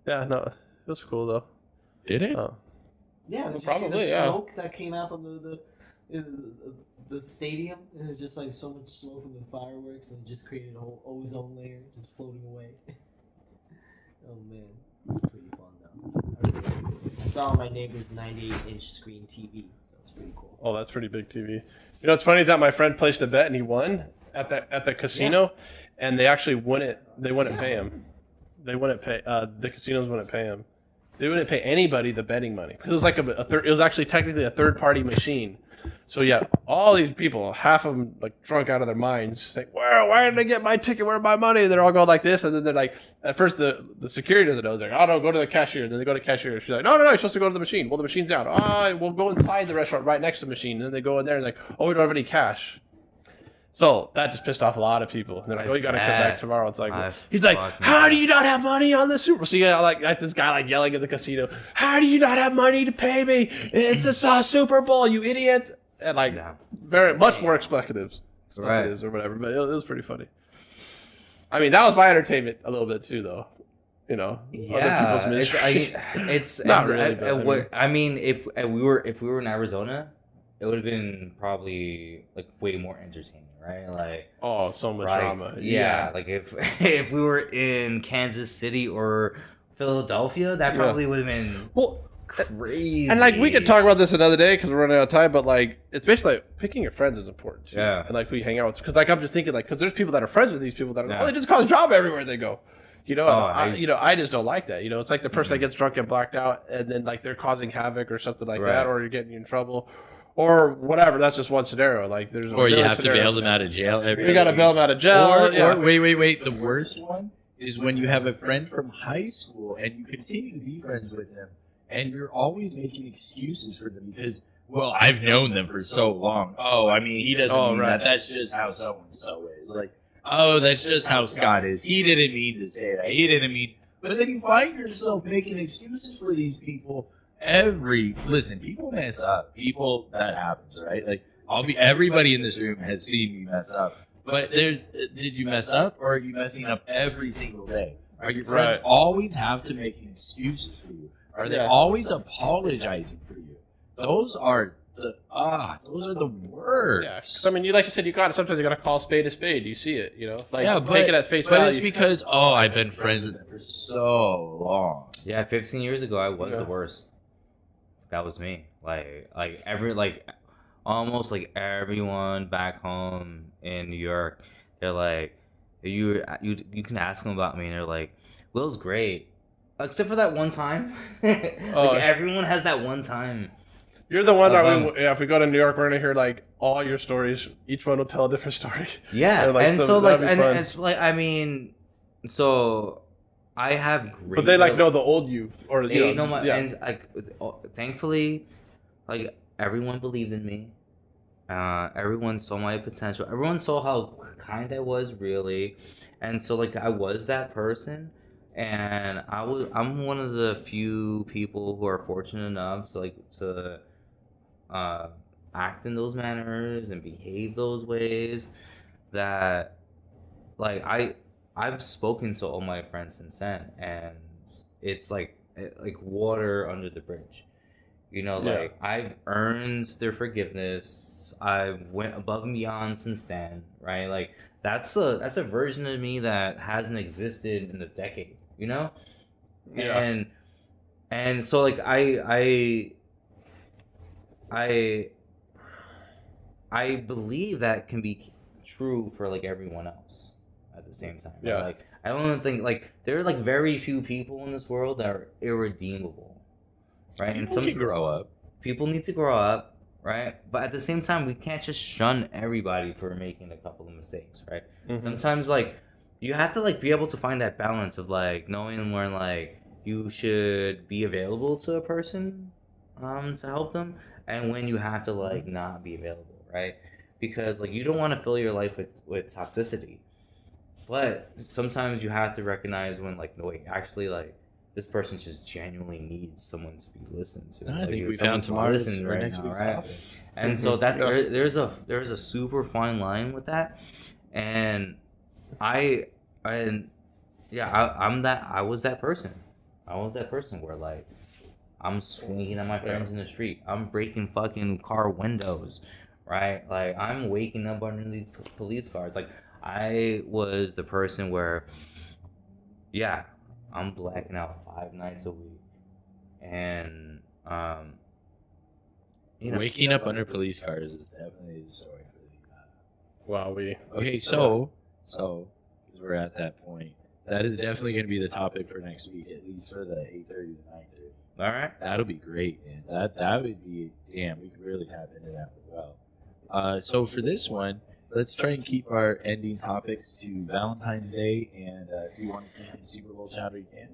Yeah, no, it was cool though. Did it? Oh. yeah, did you see Probably, the yeah. smoke that came out from the stadium? And it's just like so much smoke from the fireworks, and it just created a whole ozone layer just floating away. Oh man, it's pretty fun though. I saw my neighbor's 98-inch screen TV, so it's pretty cool. Oh, that's pretty big TV. You know what's funny is that my friend placed a bet and he won at the casino, and they actually wouldn't. They wouldn't pay him. They wouldn't pay. The casinos wouldn't pay him. They wouldn't pay anybody the betting money. It was like it was actually technically a third party machine. So yeah, all these people, half of them like drunk out of their minds, like, why did I get my ticket? Where's my money? And they're all going like this, and then they're like, at first the security doesn't know. They're like, oh no, go to the cashier. And then they go to the cashier. She's like, no, you're supposed to go to the machine. Well, the machine's down. Oh, we'll go inside the restaurant right next to the machine. And then they go in there and like, oh, we don't have any cash. So that just pissed off a lot of people. And they're like, oh, you got to come back tomorrow. It's like, he's like, how do you not have money on the Super? So you got like this guy like yelling at the casino, how do you not have money to pay me? It's a Super Bowl, you idiots. And like very much more expletives or whatever, but it was pretty funny. I mean, that was my entertainment a little bit too, though. You know, other people's misery. It's Not really. But, I mean, if we were in Arizona, it would have been probably like way more entertaining, right? Like, oh, so much drama. Yeah, like if we were in Kansas City or Philadelphia, that probably would have been crazy. And like we could talk about this another day because we're running out of time, but like it's basically like, picking your friends is important too. Yeah. And like who you hang out with, because like I'm just thinking like because there's people that are friends with these people that are they just cause drama everywhere they go. You know, I just don't like that. You know, it's like the person that gets drunk and blacked out, and then like they're causing havoc or something like that, or you're getting in trouble, or whatever. That's just one scenario. Like there's or you have to bail them out of jail. You got to bail them out of jail. Or wait. The worst one is when you have a friend from high school and you continue to be friends with them, and you're always making excuses for them because, well, I've known them for so long. Oh, I mean, he doesn't mean that. That's just how so and so is. Like, oh, that's just how Scott is. He didn't mean to say that. He didn't mean. But then you find yourself making excuses for these people. Listen, people mess up. That happens, right? Like, everybody in this room has seen me mess up. But did you mess up, or are you messing up every single day? Are your friends always have to make excuses for you? Are they always apologizing for you? Those are the worst. Yeah, 'cause, I mean, like you said, sometimes you gotta call a spade a spade. You see it, you know, like take it at face value. But it's because I've been friends with them for so long. Yeah, 15 years ago, I was the worst. That was me. Almost like everyone back home in New York, they're like, you can ask them about me, and they're like, Will's great, except for that one time. Everyone has that one time. You're the one that if we go to New York, we're gonna hear like all your stories. Each one will tell a different story. Yeah, it's like, I mean, so I have great. But they know the old you, or they know my. And thankfully, like, everyone believed in me. Everyone saw my potential. Everyone saw how kind I was, really, and so like I was that person, and I'm one of the few people who are fortunate enough to act in those manners and behave those ways. That, like, I've spoken to all my friends since then, and it's like water under the bridge. You know, like, I've earned their forgiveness. I've went above and beyond since then, right? Like, that's a version of me that hasn't existed in a decade, you know? Yeah. And so, like, I believe that can be true for, like, everyone else at the same time. Yeah. Like, I don't think, like, there are, like, very few people in this world that are irredeemable. Right? People can grow up. People need to grow up, right? But at the same time, we can't just shun everybody for making a couple of mistakes, right? Mm-hmm. Sometimes, like, you have to, like, be able to find that balance of, like, knowing when, like, you should be available to a person to help them, and when you have to, like, not be available, right? Because, like, you don't want to fill your life with toxicity. But sometimes you have to recognize when, like, no, wait, actually, like, this person just genuinely needs someone to be listened to. I think we found some artists right now, right? And so that's there's a super fine line with that, and I was that person. I was that person where, like, I'm swinging at my friends in the street. I'm breaking fucking car windows, right? Like, I'm waking up underneath police cars. Like, I was the person where, I'm blacking out 5 nights a week, and waking up under police cars is definitely the story for the. Wow, okay. So because we're at that point, that is definitely going to be the topic for next week, at least for the 8:30 to 9:30. All right, that'll be great, man. That would be damn. We could really tap into that as well. So for this one, let's try and keep our ending topics to Valentine's Day, and if you want to sing in Super Bowl chatter, you can.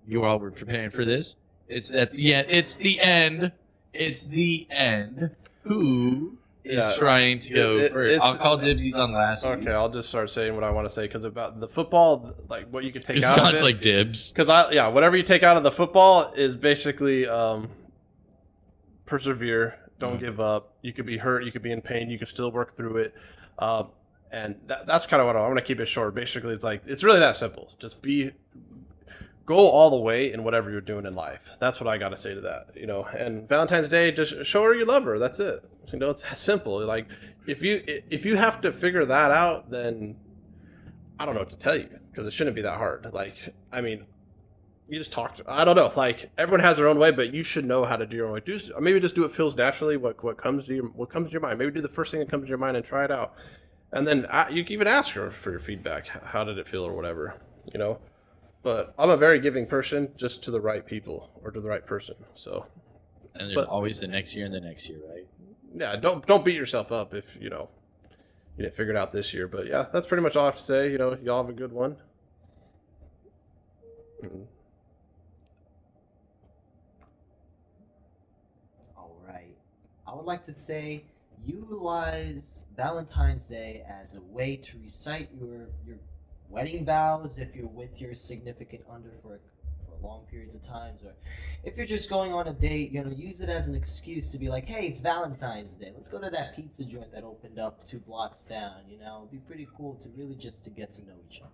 You all were preparing for this. It's at the end. It's the end. It's the end. Who is trying to go first? I'll call dibsies on last. Okay, I'll just start saying what I want to say, because about the football, like, what you can take out of it. It's like dibs. Because whatever you take out of the football is basically persevere. Don't give up. You could be hurt. You could be in pain. You can still work through it. And that's kind of what I'm going to keep it short. Basically, it's really that simple. Just go all the way in whatever you're doing in life. That's what I got to say to that. You know, and Valentine's Day, just show her you love her. That's it. You know, it's that simple. Like, if you have to figure that out, then I don't know what to tell you, because it shouldn't be that hard. Like, I mean, you just talk to, I don't know, like, everyone has their own way, but you should know how to do your own way. Maybe just do what feels naturally, what comes to your mind. Maybe do the first thing that comes to your mind and try it out. And then you can even ask her for your feedback. How did it feel, or whatever, you know? But I'm a very giving person, just to the right people, or to the right person. So, and there's always the next year and the next year, right? Yeah, don't beat yourself up if, you know, you didn't figure it out this year. But yeah, that's pretty much all I have to say. You know, y'all have a good one. Mm-hmm. I would like to say, utilize Valentine's Day as a way to recite your wedding vows if you're with your significant other for long periods of times, or if you're just going on a date, use it as an excuse to be like, hey, it's Valentine's Day. Let's go to that pizza joint that opened up 2 blocks down. It'd be pretty cool to really just to get to know each other.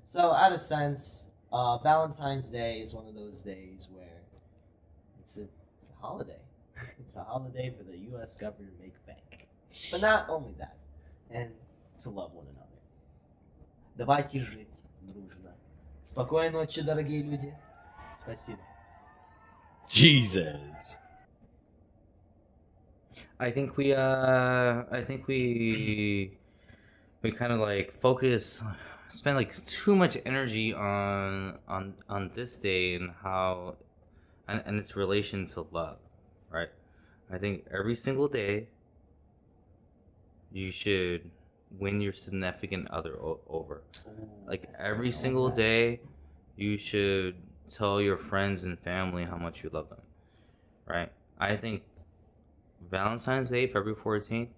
So, out of sense, Valentine's Day is one of those days where it's a holiday. It's a holiday for the U.S. government to make bank. But not only that, and to love one another. Давайте жить дружно. Спокойной ночи, дорогие люди. Спасибо. Jesus. I think we kind of like spend like too much energy on this day and how and its relation to love, right? I think every single day you should win your significant other over. Like every single day you should tell your friends and family how much you love them, right? I think Valentine's Day, February 14th,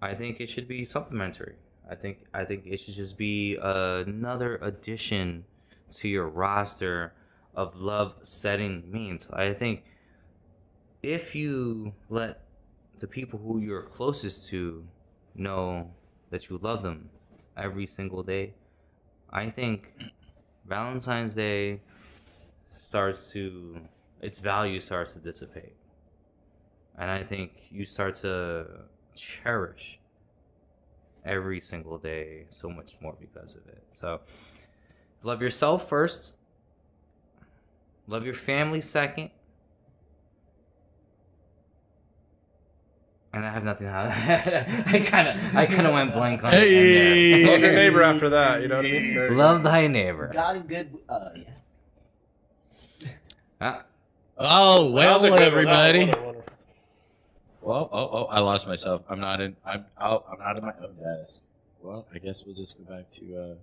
I think it should be supplementary. I think it should just be another addition to your roster of love setting means. I think if you let the people who you're closest to know that you love them every single day, I think Valentine's Day its value starts to dissipate. And I think you start to cherish every single day so much more because of it. So love yourself first. Love your family second. And I have nothing to I kind of went blank on Hey! Love your neighbor after that, you know what I mean? Love thy neighbor. Got a good, yeah. Oh, well, That was a good one. everybody. That was wonderful. Well, I lost myself. I'm not in my own desk. Well, I guess we'll just go back to,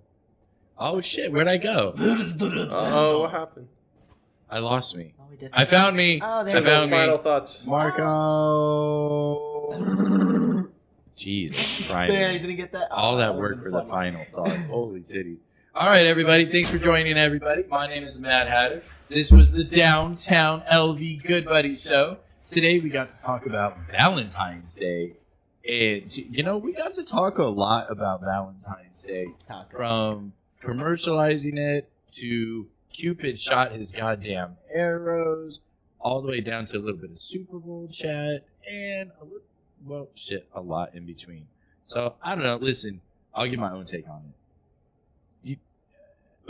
oh shit, where'd I go? Uh-oh, what happened? I lost me. Oh, he does- I found me. Oh, there I you found me. Final thoughts. Marco. Jesus There, you Christ. didn't get that? All that work for the final thoughts. Holy titties. All right, everybody. Thanks for joining, everybody. My name is Mad Hatter. This was the Downtown LV Good Buddy Show. Today we got to talk about Valentine's Day. And, we got to talk a lot about Valentine's Day. From commercializing it to Cupid shot his goddamn arrows, all the way down to a little bit of Super Bowl chat, and a lot in between. So, I don't know. Listen, I'll give my own take on it.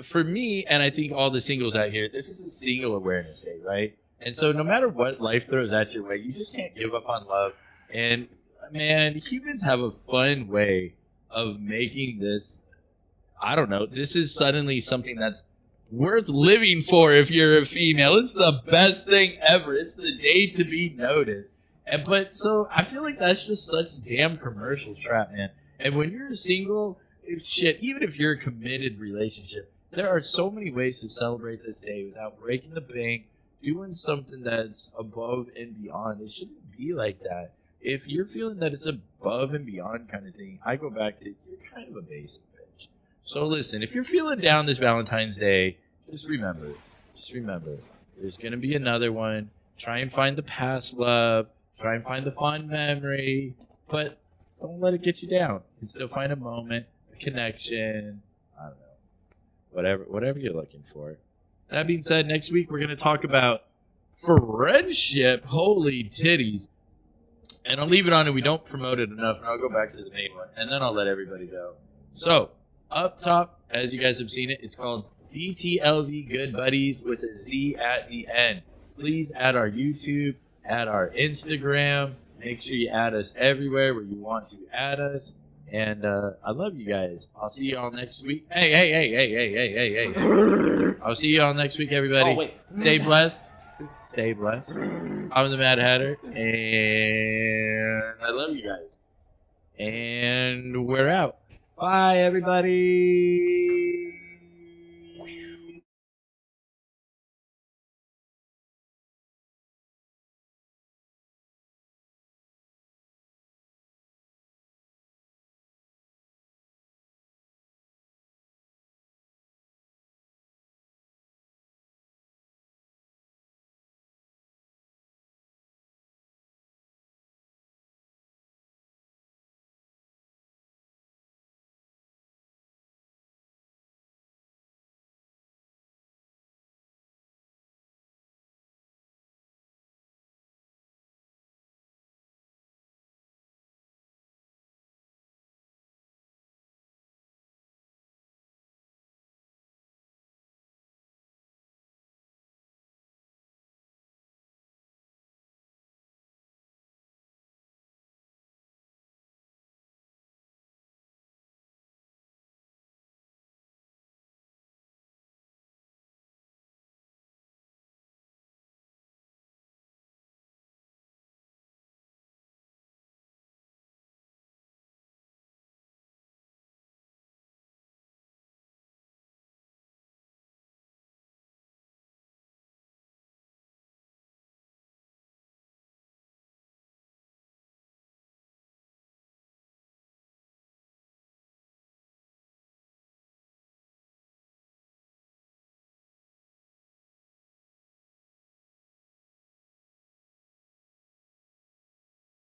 For me, and I think all the singles out here, this is a single awareness day, right? And so no matter what life throws at your way, you just can't give up on love. And, man, humans have a fun way of making this, I don't know, this is suddenly something that's worth living for if you're a female. It's the best thing ever. It's the day to be noticed. But so I feel like that's just such damn commercial trap, man. And when you're single, even if you're a committed relationship, there are so many ways to celebrate this day without breaking the bank, doing something that's above and beyond. It shouldn't be like that. If you're feeling that it's above and beyond kind of thing, I go back to you're kind of a basic bitch. So listen, if you're feeling down this Valentine's Day, just remember, there's going to be another one. Try and find the past love. Try and find the fond memory. But don't let it get you down. You can still find a moment, a connection, I don't know. Whatever you're looking for. That being said, next week we're going to talk about friendship. Holy titties. And I'll leave it on and we don't promote it enough, and I'll go back to the main one, and then I'll let everybody go. So, up top, as you guys have seen it, it's called Dtlv Good Buddies with a Z at the end. Please add our YouTube, add our Instagram. Make sure you add us everywhere where you want to add us. And I love you guys. I'll see you all next week. Hey. I'll see you all next week, everybody. Oh, wait. Stay blessed. Stay blessed. I'm the Mad Hatter, and I love you guys. And we're out. Bye, everybody.